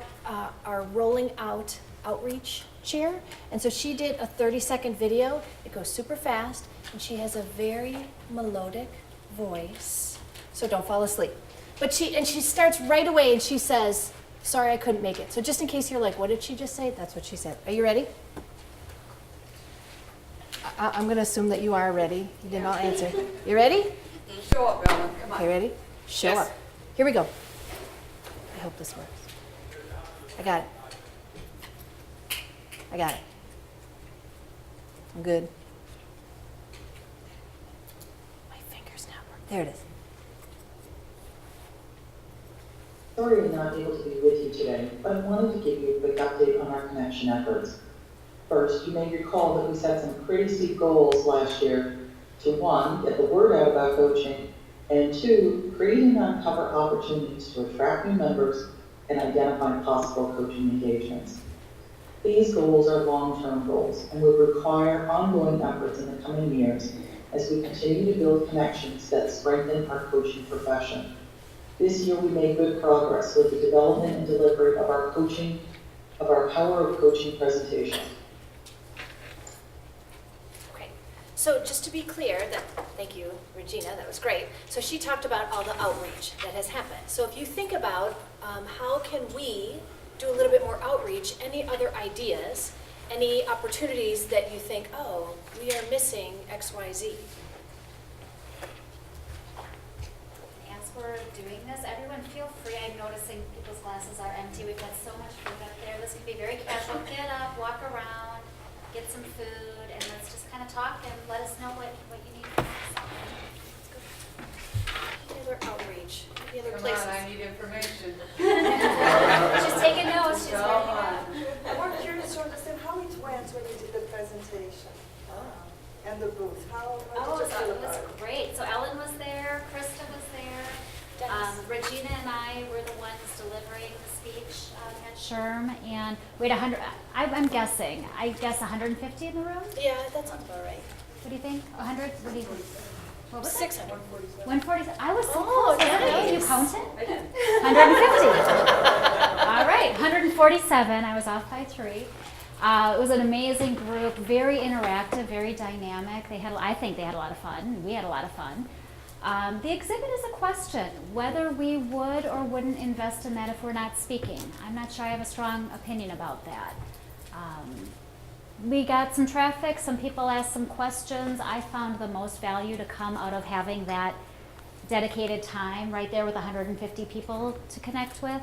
rolling out outreach chair, and so she did a 30-second video. It goes super fast, and she has a very melodic voice, so don't fall asleep. But she starts right away, and she says, sorry I couldn't make it. So just in case you're like, what did she just say? That's what she said. Are you ready? I'm going to assume that you are ready. You did not answer. You ready? Show up, Ellen, come on. Okay, ready? Show Yes. up. Here we go. I hope this works. I got it. I got it. I'm good. My finger's not working. There it is. Sorry to not be able to be with you today, but I wanted to give you a quick update on our connection efforts. First, you may recall that we set some pretty steep goals last year to 1, get the word out about coaching, and 2, create and uncover opportunities to attract new members and identify possible coaching engagements. These goals are long-term goals and will require ongoing efforts in the coming years as we continue to build connections that strengthen our coaching profession. This year we made good progress with the development and delivery of our Power of Coaching presentation. Okay, so just to be clear, thank you, Regina, that was great. So she talked about all the outreach that has happened. So if you think about how can we do a little bit more outreach, any other ideas, any opportunities that you think, oh, we are missing X, Y, Z? As we're doing this, everyone feel free. I'm noticing people's glasses are empty. We've got so much food up there. This can be very casual. Get up, walk around, get some food, and let's just kind of talk and let us know what you need from us. Any other outreach? Any other Come places? on, I need information. She's taking notes. She's Come writing on. down. And we're curious to understand how it went when you did the presentation and the booth. How Oh, did you feel it was about it? great. So Ellen was there, Krista was there. Regina and I were the ones delivering the speech at SHRM, and we had 100, I'm guessing, I guess 150 in the room? Yeah, that sounds about right. What do you think? 100? What do you think? What was it? 600. 147. I was so Oh, close. nice. You counted? I did. 150. All right, 147. I was off by 3. It was an amazing group, very interactive, very dynamic. I think they had a lot of fun. We had a lot of fun. The exhibit is a question, whether we would or wouldn't invest in that if we're not speaking. I'm not sure I have a strong opinion about that. We got some traffic, some people asked some questions. I found the most value to come out of having that dedicated time right there with 150 people to connect with.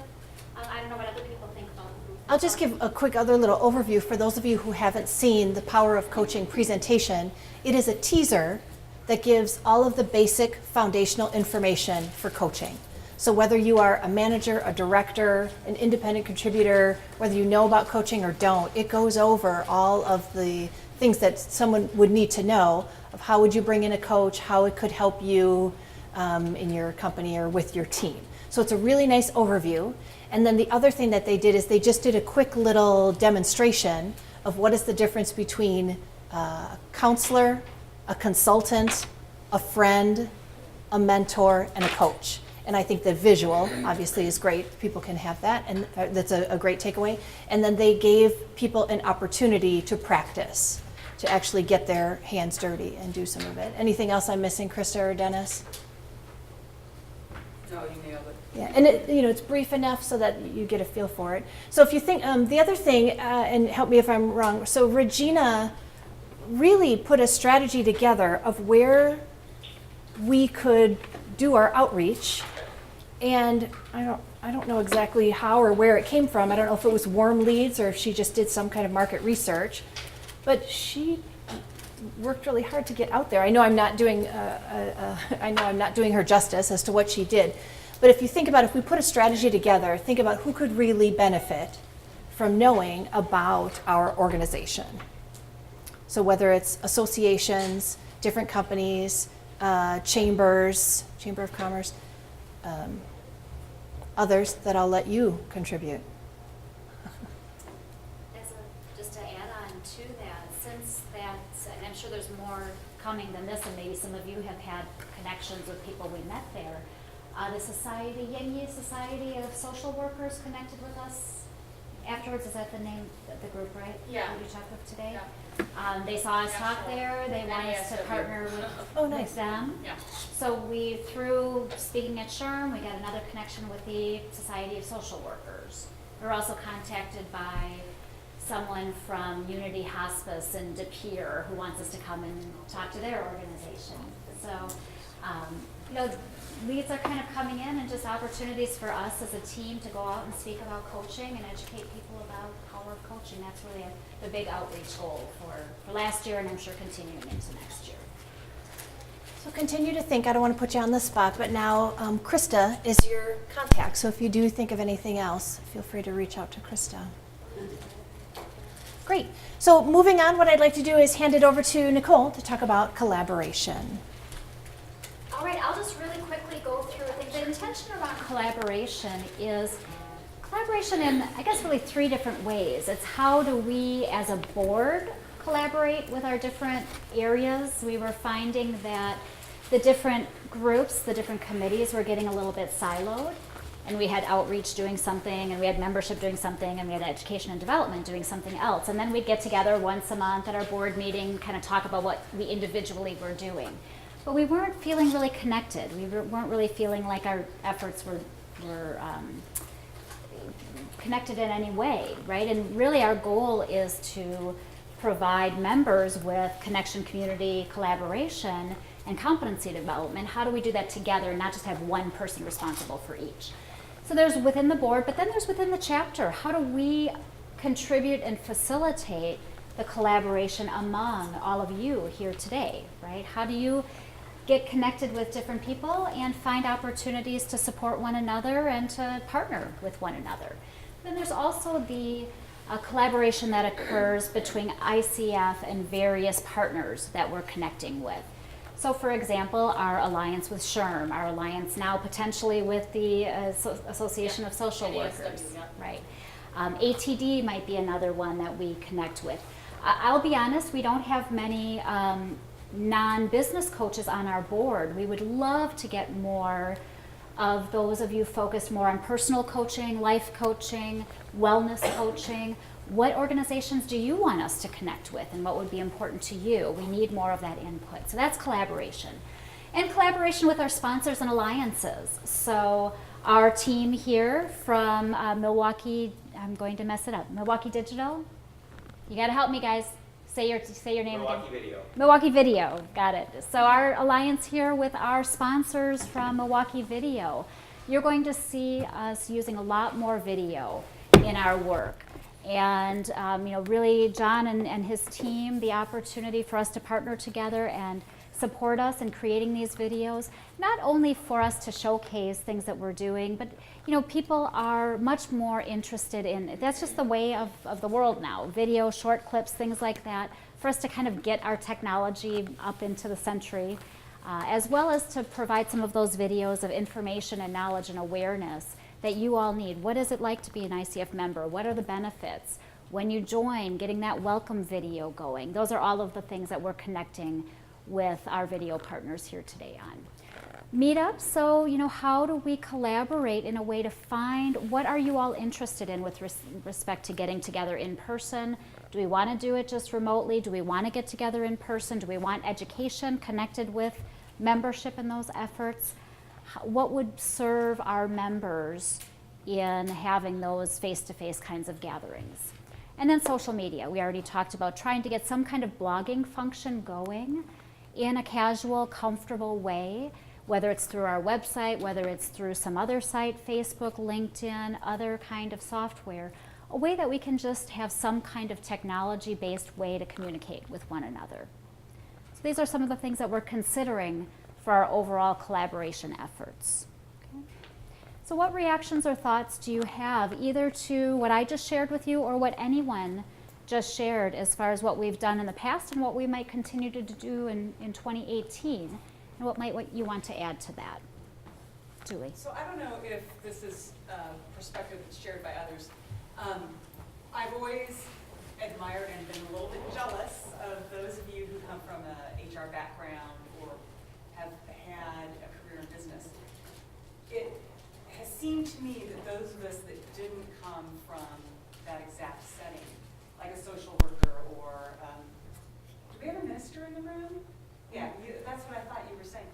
I don't know what other people think about the booth. I'll just give a quick other little overview for those of you who haven't seen the Power of Coaching presentation. It is a teaser that gives all of the basic foundational information for coaching. So whether you are a manager, a director, an independent contributor, whether you know about coaching or don't, it goes over all of the things that someone would need to know of how would you bring in a coach, how it could help you in your company or with your team. So it's a really nice overview. And then the other thing that they did is they just did a quick little demonstration of what is the difference between a counselor, a consultant, a friend, a mentor, and a coach. And I think the visual obviously is great. People can have that, and that's a great takeaway. And then they gave people an opportunity to practice, to actually get their hands dirty and do some of it. Anything else I'm missing, Krista or Dennis? No, you nailed it. Yeah, and it's brief enough so that you get a feel for it. So if you think, the other thing, and help me if I'm wrong, so Regina really put a strategy together of where we could do our outreach, and I don't know exactly how or where it came from. I don't know if it was warm leads or if she just did some kind of market research, but she worked really hard to get out there. I know I'm not doing her justice as to what she did, but if you think about if we put a strategy together, think about who could really benefit from knowing about our organization. So whether it's associations, different companies, chambers, Chamber of Commerce, others that I'll let you contribute. Just to add on to that, since that's, and I'm sure there's more coming than this, and maybe some of you have had connections with people we met there. The Society, Yenye Society of Social Workers connected with us afterwards. Is that the name of the group, right? Yeah. Who you talked with today? Yeah. They saw us talk there. They want us to partner with them. Yeah. So through speaking at SHRM, we got another connection with the Society of Social Workers. We were also contacted by someone from Unity Hospice in De Pere who wants us to come and talk to their organization. So, leads are kind of coming in, and just opportunities for us as a team to go out and speak about coaching and educate people about the power of coaching. That's really the big outreach goal for last year, and I'm sure continuing into next year. So continue to think. I don't want to put you on the spot, but now Krista is your contact. So if you do think of anything else, feel free to reach out to Krista. Great. So moving on, what I'd like to do is hand it over to Nicole to talk about collaboration. All right, I'll just really quickly go through. I think the intention around collaboration is collaboration in, I guess, really three different ways. It's how do we as a board collaborate with our different areas. We were finding that the different groups, the different committees were getting a little bit siloed. And we had outreach doing something, and we had membership doing something, and we had education and development doing something else. And then we'd get together once a month at our board meeting, kind of talk about what we individually were doing. But we weren't feeling really connected. We weren't really feeling like our efforts were connected in any way, right? And really our goal is to provide members with connection, community, collaboration, and competency development. How do we do that together and not just have one person responsible for each? So there's within the board, but then there's within the chapter. How do we contribute and facilitate the collaboration among all of you here today, right? How do you get connected with different people and find opportunities to support one another and to partner with one another? Then there's also the collaboration that occurs between ICF and various partners that we're connecting with. So for example, our alliance with SHRM, our alliance now potentially with the Association of Social Workers, right? ATD might be another one that we connect with. I'll be honest, we don't have many non-business coaches on our board. We would love to get more of those of you focused more on personal coaching, life coaching, wellness coaching. What organizations do you want us to connect with, and what would be important to you? We need more of that input. So that's collaboration. And collaboration with our sponsors and alliances. So our team here from Milwaukee, I'm going to mess it up, Milwaukee Digital. You gotta help me, guys. Say your name again. Milwaukee Video. Milwaukee Video, got it. So our alliance here with our sponsors from Milwaukee Video, you're going to see us using a lot more video in our work. And really John and his team, the opportunity for us to partner together and support us in creating these videos, not only for us to showcase things that we're doing, but people are much more interested in, that's just the way of the world now, video, short clips, things like that, for us to kind of get our technology up into the century, as well as to provide some of those videos of information and knowledge and awareness that you all need. What is it like to be an ICF member? What are the benefits? When you join, getting that welcome video going. Those are all of the things that we're connecting with our video partners here today on. Meetup, so how do we collaborate in a way to find what are you all interested in with respect to getting together in person? Do we want to do it just remotely? Do we want to get together in person? Do we want education connected with membership in those efforts? What would serve our members in having those face-to-face kinds of gatherings? And then social media. We already talked about trying to get some kind of blogging function going in a casual, comfortable way, whether it's through our website, whether it's through some other site, Facebook, LinkedIn, other kind of software, a way that we can just have some kind of technology-based way to communicate with one another. So these are some of the things that we're considering for our overall collaboration efforts. Okay. So what reactions or thoughts do you have either to what I just shared with you or what anyone just shared as far as what we've done in the past and what we might continue to do in 2018? And what might you want to add to that? Julie. So I don't know if this is a perspective that's shared by others. I've always admired and been a little bit jealous of those of you who come from an HR background or have had a career in business. It has seemed to me that those of us that didn't come from that exact setting, like a social worker or, do we have a minister in the room? Yeah, that's what I thought you were saying.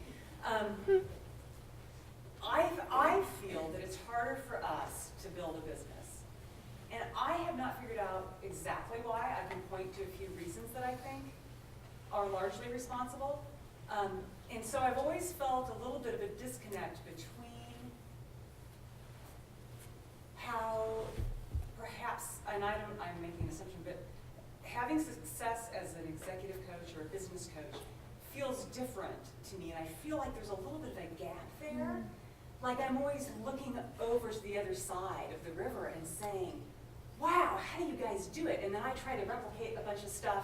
I feel that it's harder for us to build a business. And I have not figured out exactly why. I can point to a few reasons that I think are largely responsible. And so I've always felt a little bit of a disconnect between how perhaps, and I'm making an assumption, but having success as an executive coach or a business coach feels different to me, and I feel like there's a little bit of a gap there. Like I'm always looking over to the other side of the river and saying, wow, how do you guys do it? And then I try to replicate a bunch of stuff,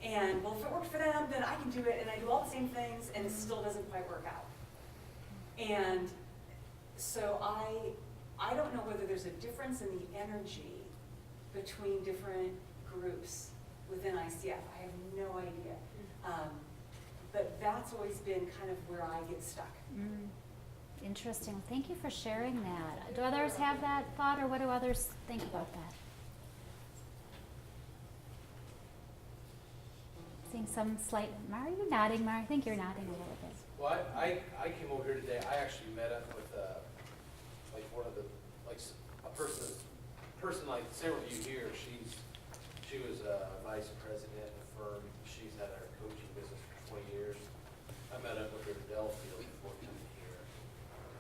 and well, if it worked for them, then I can do it, and I do all the same things, and it still doesn't quite work out. And so I don't know whether there's a difference in the energy between different groups within ICF. I have no idea. But that's always been kind of where I get stuck. Interesting. Thank you for sharing that. Do others have that thought, or what do others think about that? Seeing some slight, Mar, are you nodding, Mar? I think you're nodding a little bit. Well, I came over here today. I actually met up with like one of the a person like several of you here. She was a vice president of a firm. She's had our coaching business for 20 years. I met up with her at Delfield before coming here.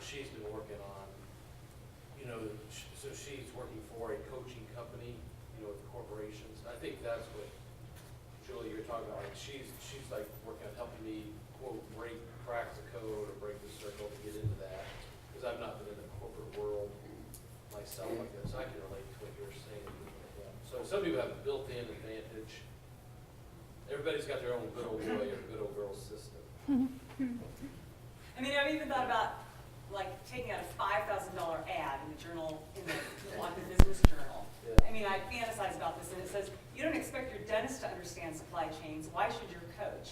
She's been working on, so she's working for a coaching company, with corporations. I think that's what, Julie, you're talking about. Like she's like working on helping me, quote, crack the code or break the circle to get into that. Because I've not been in the corporate world myself like this. I can relate to what you're saying. So some people have a built-in advantage. Everybody's got their own good old boy or good old girl system. I mean, I've even thought about like taking out a $5,000 ad in the journal, in the Milwaukee Business Journal. Yeah. I mean, I fantasize about this, and it says, you don't expect your dentist to understand supply chains. Why should your coach?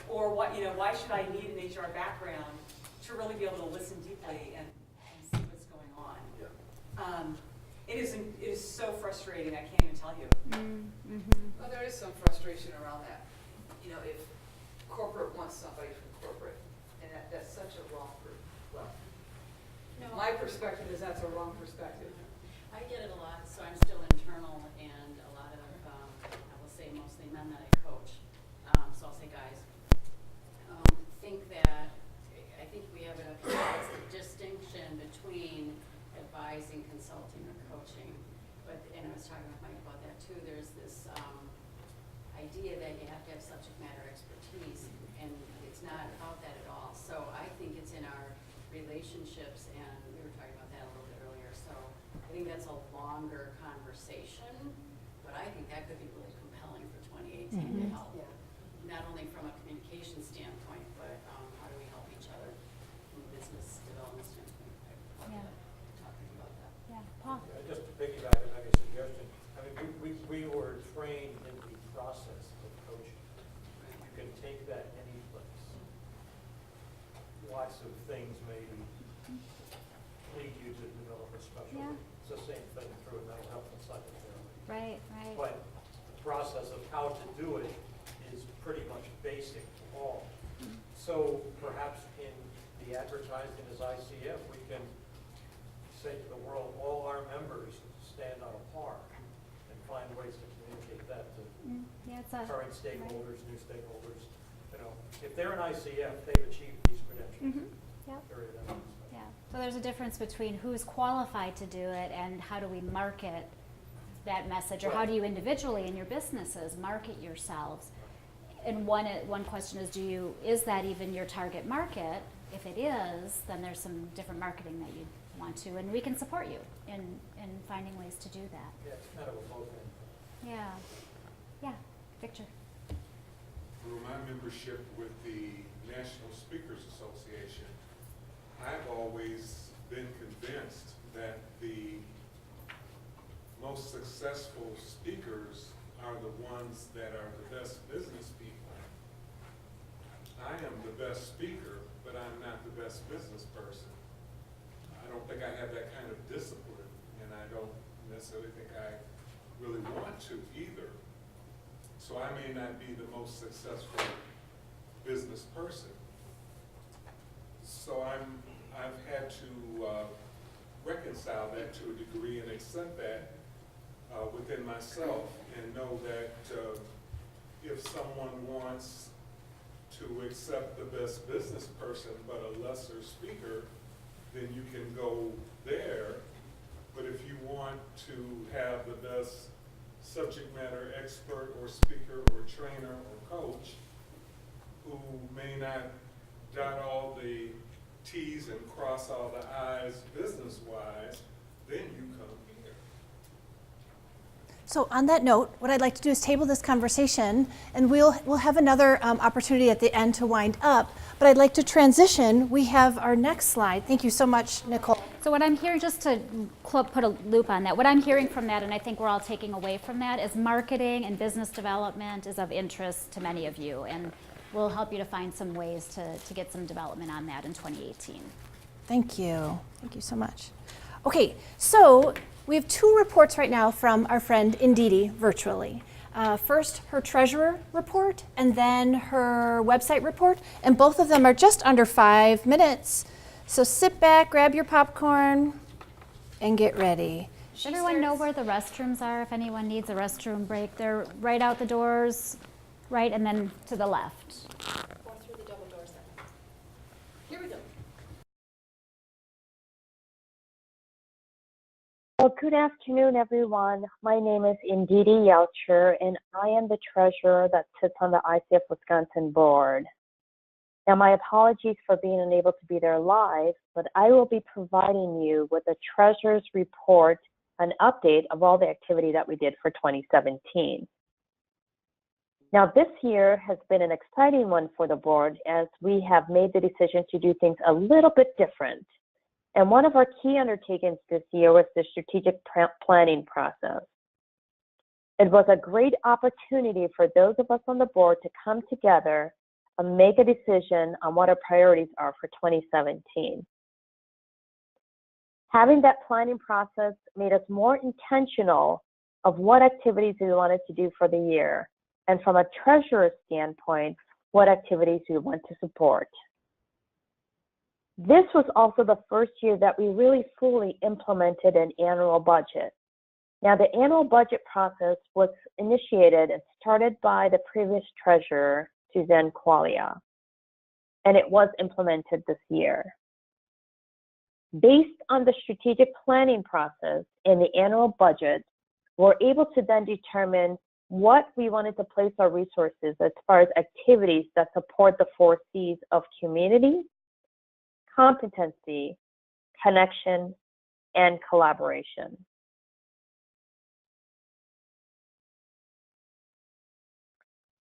Or what, why should I need an HR background to really be able to listen deeply and see what's going on? Yeah. It is so frustrating. I can't even tell you. Well, there is some frustration around that. If corporate wants somebody from corporate, and that's such a wrong my perspective is that's a wrong perspective. I get it a lot, so I'm still internal, and a lot of, I will say say mostly men that I coach, so I'll say guys, think that, I think we have a distinction between advising, consulting, or coaching. But, and I was talking with Mike about that too, there's this idea that you have to have subject matter expertise, and it's not about that at all. So I think it's in our relationships, and we were talking about that a little bit earlier, so I think that's a longer conversation, but I think that could be really compelling for 2018 to help. Yeah. Not only from a communication standpoint, but how do we help each other from a business development standpoint? Yeah. Talking about that. Yeah, Paul. Just to piggyback and make a suggestion, I mean, we were trained in the process of coaching. You can take that any place. Lots of things maybe lead you to develop a specialty. Yeah. It's the same thing through mental health and psychotherapy. Right, right. But the process of how to do it is pretty much basic to all. So perhaps in the advertising as ICF, we can say to the world, all our members stand on a par, and find ways to communicate that to Yeah, it's a, current stakeholders, new stakeholders. You know, if they're an ICF, they've achieved these credentials. Yep. Period. End of discussion. Yeah. So there's a difference between who's qualified to do it and how do we market that message, or how do you individually in your businesses market yourselves? And one question is, is that even your target market? If it is, then there's some different marketing that you want to, and we can support you in finding ways to do that. Yeah, it's kind of a both end. Yeah. Yeah. Victor. Through my membership with the National Speakers Association, I've always been convinced that the most successful speakers are the ones that are the best business people. I am the best speaker, but I'm not the best business person. I don't think I have that kind of discipline, and I don't necessarily think I really want to either. So I may not be the most successful business person. So I've had to reconcile that to a degree and accept that within myself, and know that if someone wants to accept the best business person but a lesser speaker, then you can go there. But if you want to have the best subject matter expert or speaker or trainer or coach who may not dot all the T's and cross all the I's business-wise, then you come here. So on that note, what I'd like to do is table this conversation, and we'll have another opportunity at the end to wind up. But I'd like to transition. We have our next slide. Thank you so much, Nicole. So what I'm hearing, just to put a loop on that, what I'm hearing from that, and I think we're all taking away from that, is marketing and business development is of interest to many of you, and we'll help you to find some ways to get some development on that in 2018. Thank you. Thank you so much. Okay, so we have two reports right now from our friend Indidi virtually. First, her treasurer report, and then her website report, and both of them are just under 5 minutes. So sit back, grab your popcorn, and get ready. Does everyone know where the restrooms are? If anyone needs a restroom break, they're right out the doors, right, and then to the left. Or through the double doors then. Here we go. Well, good afternoon, everyone. My name is Indidi Yelcher, and I am the treasurer that sits on the ICF Wisconsin board. Now, my apologies for being unable to be there live, but I will be providing you with a treasurer's report, an update of all the activity that we did for 2017. Now, this year has been an exciting one for the board as we have made the decision to do things a little bit different. And one of our key undertakings this year was the strategic planning process. It was a great opportunity for those of us on the board to come together and make a decision on what our priorities are for 2017. Having that planning process made us more intentional of what activities we wanted to do for the year, and from a treasurer's standpoint, what activities we want to support. This was also the first year that we really fully implemented an annual budget. Now, the annual budget process was initiated and started by the previous treasurer, Suzanne Qualia, and it was implemented this year. Based on the strategic planning process in the annual budget, we're able to then determine what we wanted to place our resources as far as activities that support the 4 C's of community, competency, connection, and collaboration.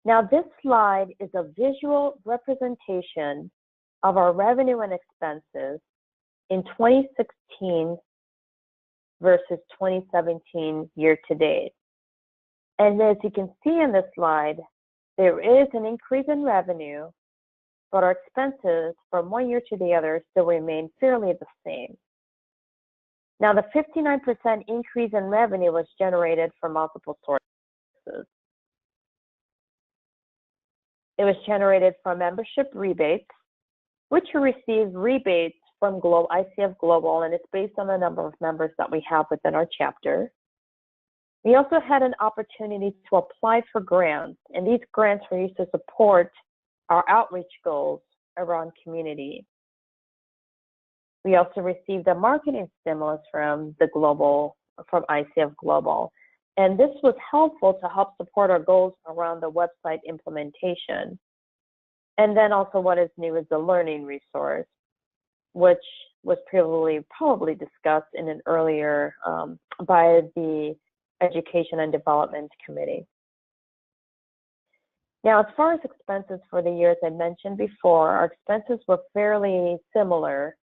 Now, this slide is a visual representation of our revenue and expenses in 2016 versus 2017 year to date. And as you can see in this slide, there is an increase in revenue, but our expenses from one year to the other still remain fairly the same. Now, the 59% increase in revenue was generated from multiple sources. It was generated from membership rebates, which we receive rebates from ICF Global, and it's based on the number of members that we have within our chapter. We also had an opportunity to apply for grants, and these grants were used to support our outreach goals around community. We also received a marketing stimulus from ICF Global, and this was helpful to help support our goals around the website implementation. And then also what is new is the learning resource, which was probably discussed in an earlier by the Education and Development Committee. Now, as far as expenses for the year, as I mentioned before, our expenses were fairly similar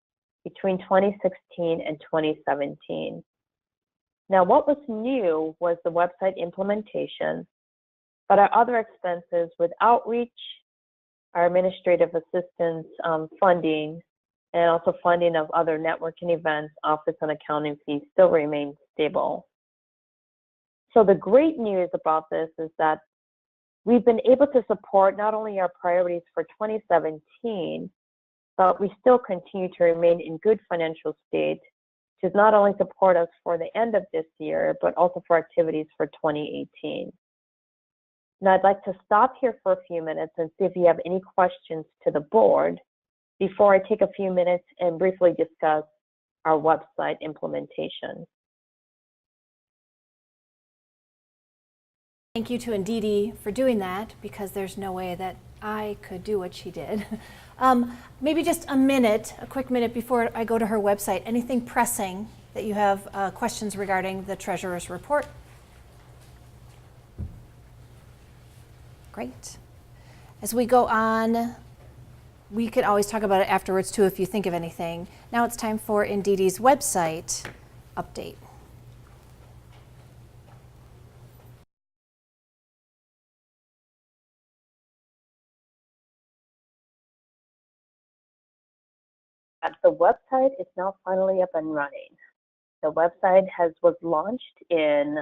between 2016 and 2017. Now, what was new was the website implementation, but our other expenses with outreach, our administrative assistance funding, and also funding of other networking events, office and accounting fees still remain stable. So the great news about this is that we've been able to support not only our priorities for 2017, but we still continue to remain in good financial state to not only support us for the end of this year, but also for activities for 2018. Now, I'd like to stop here for a few minutes and see if you have any questions to the board before I take a few minutes and briefly discuss our website implementation. Thank you to Ndidi for doing that, because there's no way that I could do what she did. Maybe just a quick minute before I go to her website. Anything pressing that you have questions regarding the treasurer's report? Great. As we go on, we could always talk about it afterwards too if you think of anything. Now it's time for Ndidi's website update. The website is now finally up and running. The website was launched in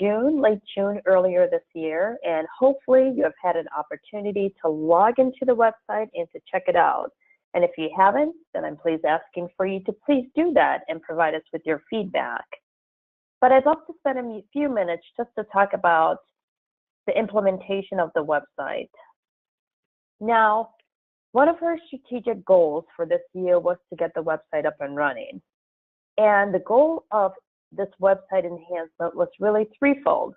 late June earlier this year, and hopefully you have had an opportunity to log into the website and to check it out. And if you haven't, then I'm asking for you to please do that and provide us with your feedback. But I'd love to spend a few minutes just to talk about the implementation of the website. Now, one of our strategic goals for this year was to get the website up and running. And the goal of this website enhancement was really threefold.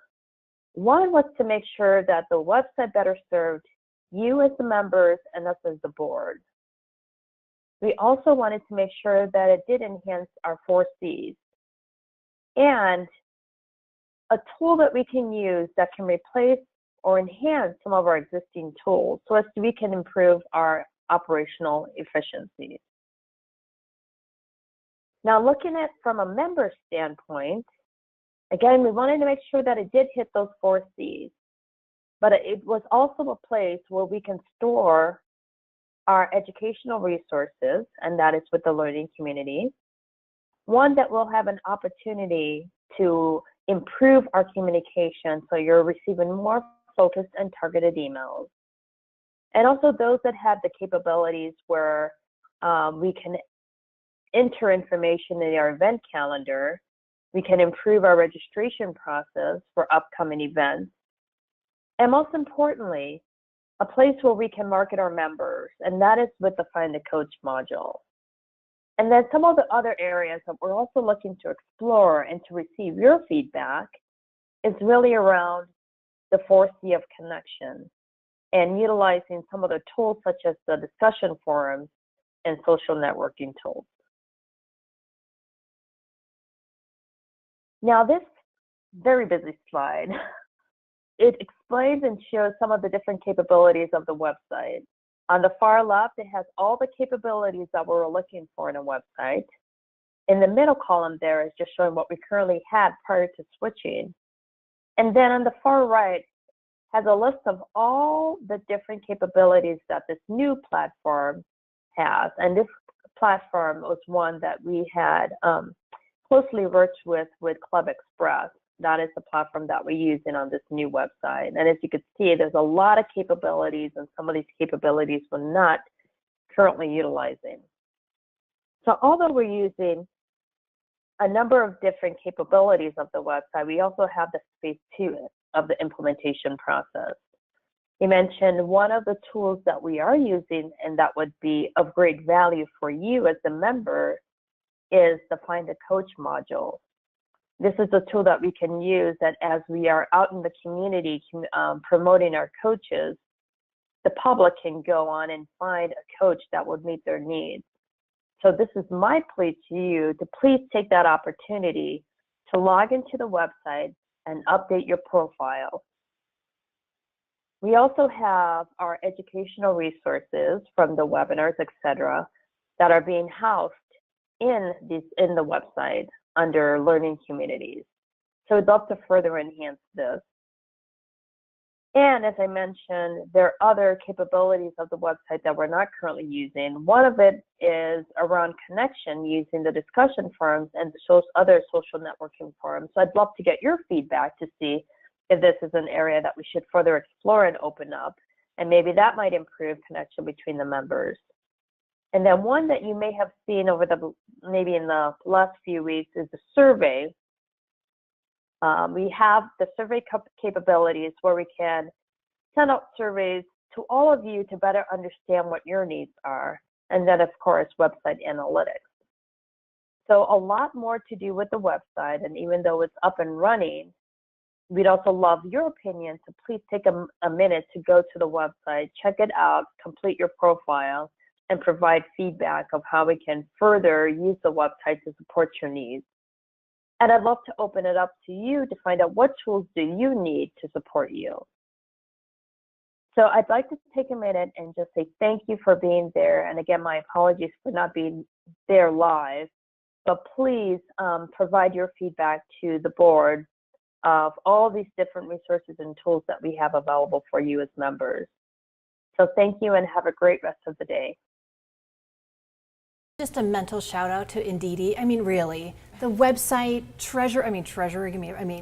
One was to make sure that the website better served you as the members and us as the board. We also wanted to make sure that it did enhance our 4 C's. And a tool that we can use that can replace or enhance some of our existing tools so as we can improve our operational efficiencies. Now, looking at from a member standpoint, again, we wanted to make sure that it did hit those 4 C's, but it was also a place where we can store our educational resources, and that is with the learning community. One that will have an opportunity to improve our communication, so you're receiving more focused and targeted emails. And also those that have the capabilities where we can enter information in our event calendar, we can improve our registration process for upcoming events, And most importantly, a place where we can market our members, and that is with the Find a Coach module. And then some of the other areas that we're also looking to explore and to receive your feedback is really around the 4C of connection and utilizing some of the tools such as the discussion forums and social networking tools. Now this very busy slide, it explains and shows some of the different capabilities of the website. On the far left, it has all the capabilities that we're looking for in a website. In the middle column there is just showing what we currently had prior to switching. And then on the far right has a list of all the different capabilities that this new platform has. And this platform was one that we had closely worked with Club Express. That is the platform that we're using on this new website. And as you can see, there's a lot of capabilities, and some of these capabilities we're not currently utilizing. So although we're using a number of different capabilities of the website, we also have the phase 2 of the implementation process. You mentioned one of the tools that we are using and that would be of great value for you as a member is the Find a Coach module. This is a tool that we can use that as we are out in the community promoting our coaches, the public can go on and find a coach that would meet their needs. So this is my plea to you to please take that opportunity to log into the website and update your profile. We also have our educational resources from the webinars, etc., that are being housed in the website under learning communities. So I'd love to further enhance this. And as I mentioned, there are other capabilities of the website that we're not currently using. One of it is around connection using the discussion forums and other social networking forums. So I'd love to get your feedback to see if this is an area that we should further explore and open up. And maybe that might improve connection between the members. And then one that you may have seen over maybe in the last few weeks is the survey. We have the survey capabilities where we can send out surveys to all of you to better understand what your needs are. And then, of course, website analytics. So a lot more to do with the website. And even though it's up and running, we'd also love your opinion. So please take a minute to go to the website, check it out, complete your profile, and provide feedback of how we can further use the website to support your needs. And I'd love to open it up to you to find out what tools do you need to support you. So I'd like to take a minute and just say thank you for being there. And again, my apologies for not being there live, but please provide your feedback to the board of all these different resources and tools that we have available for you as members. So thank you and have a great rest of the day. Just a mental shout out to Indeedee. I mean, really, the website, Treasurer,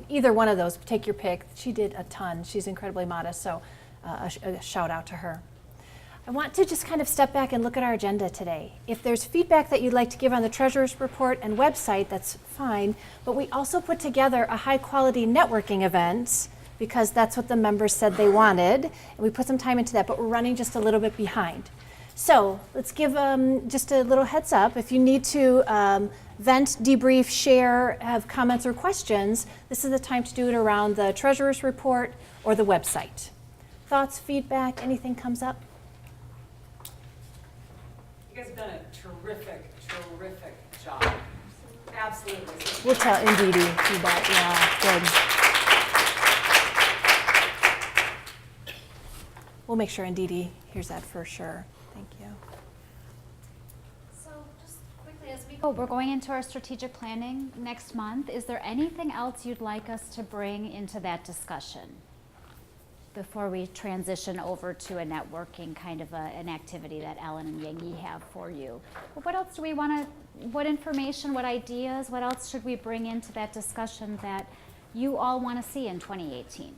either one of those, take your pick. She did a ton. She's incredibly modest, so a shout out to her. I want to just kind of step back and look at our agenda today. If there's feedback that you'd like to give on the Treasurer's Report and website, that's fine, but we also put together a high quality networking event because that's what the members said they wanted, and we put some time into that, but we're running just a little bit behind. So let's give just a little heads up. If you need to vent, debrief, share, have comments or questions, this is the time to do it around the Treasurer's Report or the website. Thoughts, feedback, anything comes up? You guys have done a terrific job. Absolutely. We'll tell Indeedee feedback. Yeah, good. We'll make sure Indeedee hears that for sure. Thank you. So just quickly as we go, we're going into our strategic planning next month. Is there anything else you'd like us to bring into that discussion before we transition over to a networking kind of an activity that Ellen and Yangi have for you? But what else do we want to, what information, what ideas, what else should we bring into that discussion that you all want to see in 2018?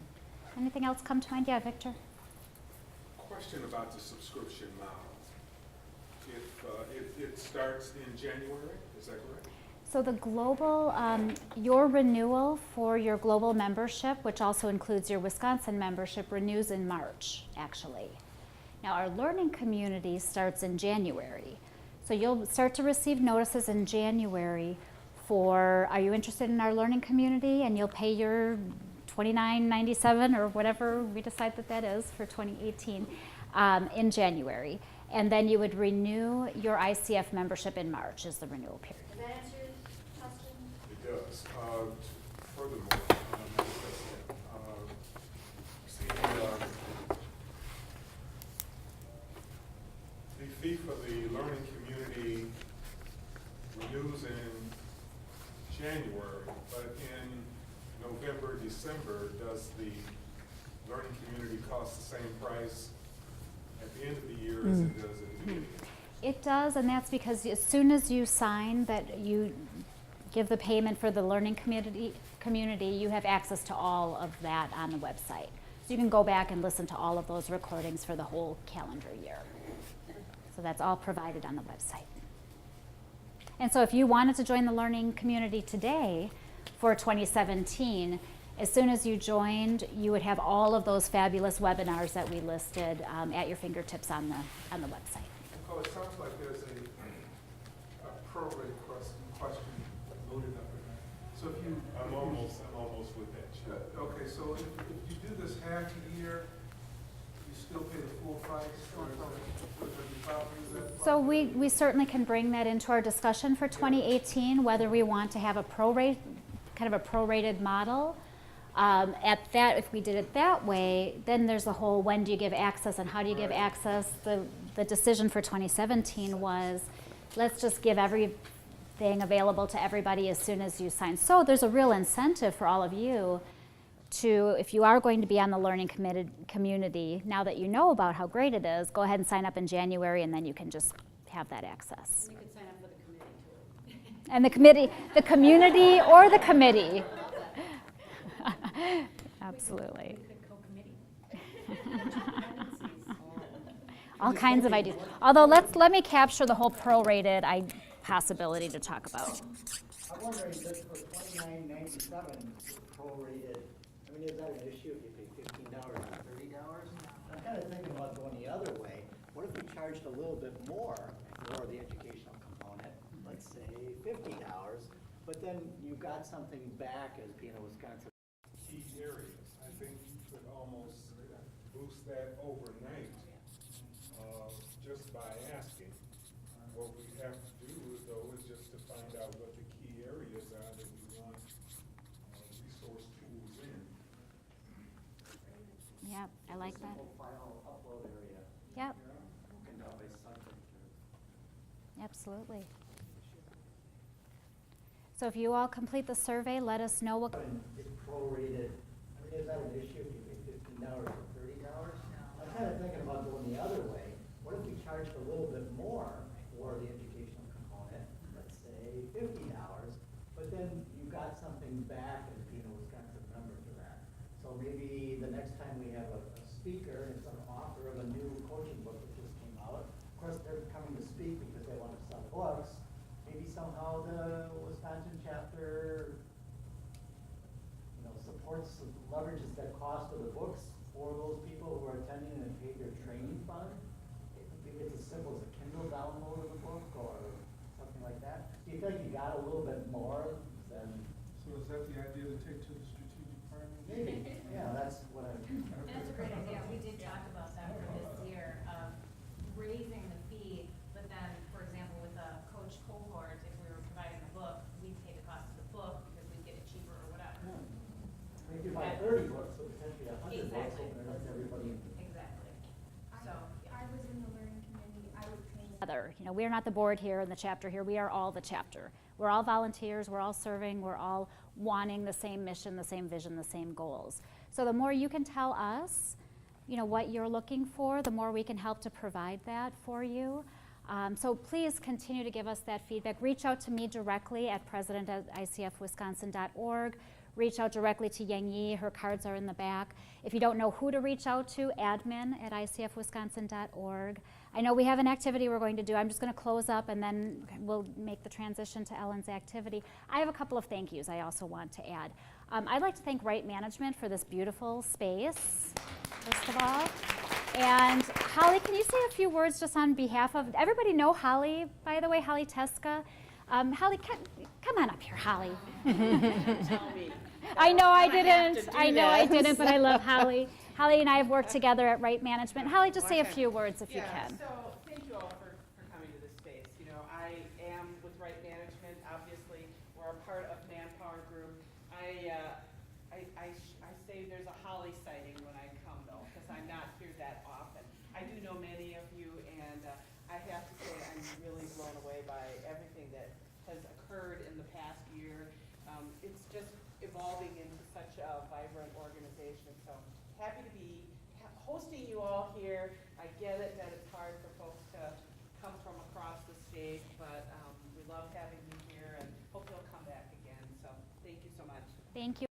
Anything else come to mind? Yeah, Victor? Question about the subscription model. If it starts in January, is that correct? So the global, your renewal for your global membership, which also includes your Wisconsin membership, renews in March, actually. Now our learning community starts in January. So you'll start to receive notices in January for, are you interested in our learning community? And you'll pay your $29.97 or whatever we decide that is for 2018 in January. And then you would renew your ICF membership in March is the renewal period. Does that answer your question? It does. Furthermore, the fee for the learning community renews in January, but in November, December, does the learning community cost the same price at the end of the year as it does at the beginning? It does, and that's because as soon as you sign that you give the payment for the learning community, you have access to all of that on the website. So you can go back and listen to all of those recordings for the whole calendar year. So that's all provided on the website. And so if you wanted to join the learning community today for 2017, as soon as you joined, you would have all of those fabulous webinars that we listed at your fingertips on the website. Nicole, it sounds like there's a prorate question loaded up in there. So if you... I'm almost with that. Okay, so if you do this half a year, you still pay the full price? Or is that So we certainly can bring that into our discussion for 2018, whether we want to have a prorate, kind of a prorated model. At that, if we did it that way, then there's the whole when do you give access and how do you give access. The decision for 2017 was let's just give everything available to everybody as soon as you sign. So there's a real incentive for all of you to, if you are going to be on the learning community, now that you know about how great it is, go ahead and sign up in January and then you can just have that access. You could sign up for the committee too. And the community or the committee. Absolutely. All kinds of ideas. Although let me capture the whole prorated possibility to talk about. I'm wondering just for $29.97 prorated, I mean, is that an issue if you pay $15 or $30? I'm kind of thinking about going the other way. What if we charged a little bit more for the educational component, let's say $50, but then you got something back as being a Wisconsin Key areas. I think you could almost boost that overnight just by asking. What we have to do though is just to find out what the key areas are that we want resource tools in. Yep, I like that. File upload area. Yep. Broken down by subject. Absolutely. So if you all complete the survey, let us know what. It's prorated. I mean, is that an issue if you pay $15 or $30? I'm kind of thinking about going the other way. What if we charged a little bit more for the educational component, let's say $50, but then you got something back as being a Wisconsin member for that. So maybe the next time we have a speaker, and some author of a new coaching book that just came out, of course they're coming to speak because they want to sell books. Maybe somehow the Wisconsin chapter, supports, leverages that cost of the books for those people who are attending and pay their training fund. Maybe it's as simple as a Kindle download of the book or something like that. Do you think you got a little bit more than? So is that the idea to take to the strategic partners? Maybe. Yeah, that's what I'm. That's a great idea. We did talk about that for this year, raising the fee, but then, for example, with a coach cohort, if we were providing a book, we'd pay the cost of the book because we'd get it cheaper or whatever. If you buy 30 books, so potentially 100 books, Exactly. open it up to everybody. Exactly. So, I was in the learning committee. I would pay. We're not the board here and the chapter here. We are all the chapter. We're all volunteers. We're all serving. We're all wanting the same mission, the same vision, the same goals. So the more you can tell us, what you're looking for, the more we can help to provide that for you. So please continue to give us that feedback. Reach out to me directly at president@icfwisconsin.org. Reach out directly to Yang Yi. Her cards are in the back. If you don't know who to reach out to, admin@icfwisconsin.org. I know we have an activity we're going to do. I'm just going to close up and then we'll make the transition to Ellen's activity. I have a couple of thank yous I also want to add. I'd like to thank Right Management for this beautiful space, first of all. And Holly, can you say a few words just on behalf of, everybody know Holly, by the way, Holly Teska? Holly, come on up here, Holly. I know I didn't. I know I didn't, but I love Holly. Holly and I have worked together at Right Management. Holly, just say a few words if you can. So thank you all for coming to this space. You know, I am with Right Management. Obviously, we're a part of Manpower Group. I say there's a Holly sighting when I come though, because I'm not here that often. I do know many of you, and I have to say I'm really blown away by everything that has occurred in the past year. It's just evolving into such a vibrant organization. So happy to be hosting you all here. I get it that it's hard for folks to come from across the state, but we love having you here and hope you'll come back again. So thank you so much. Thank you.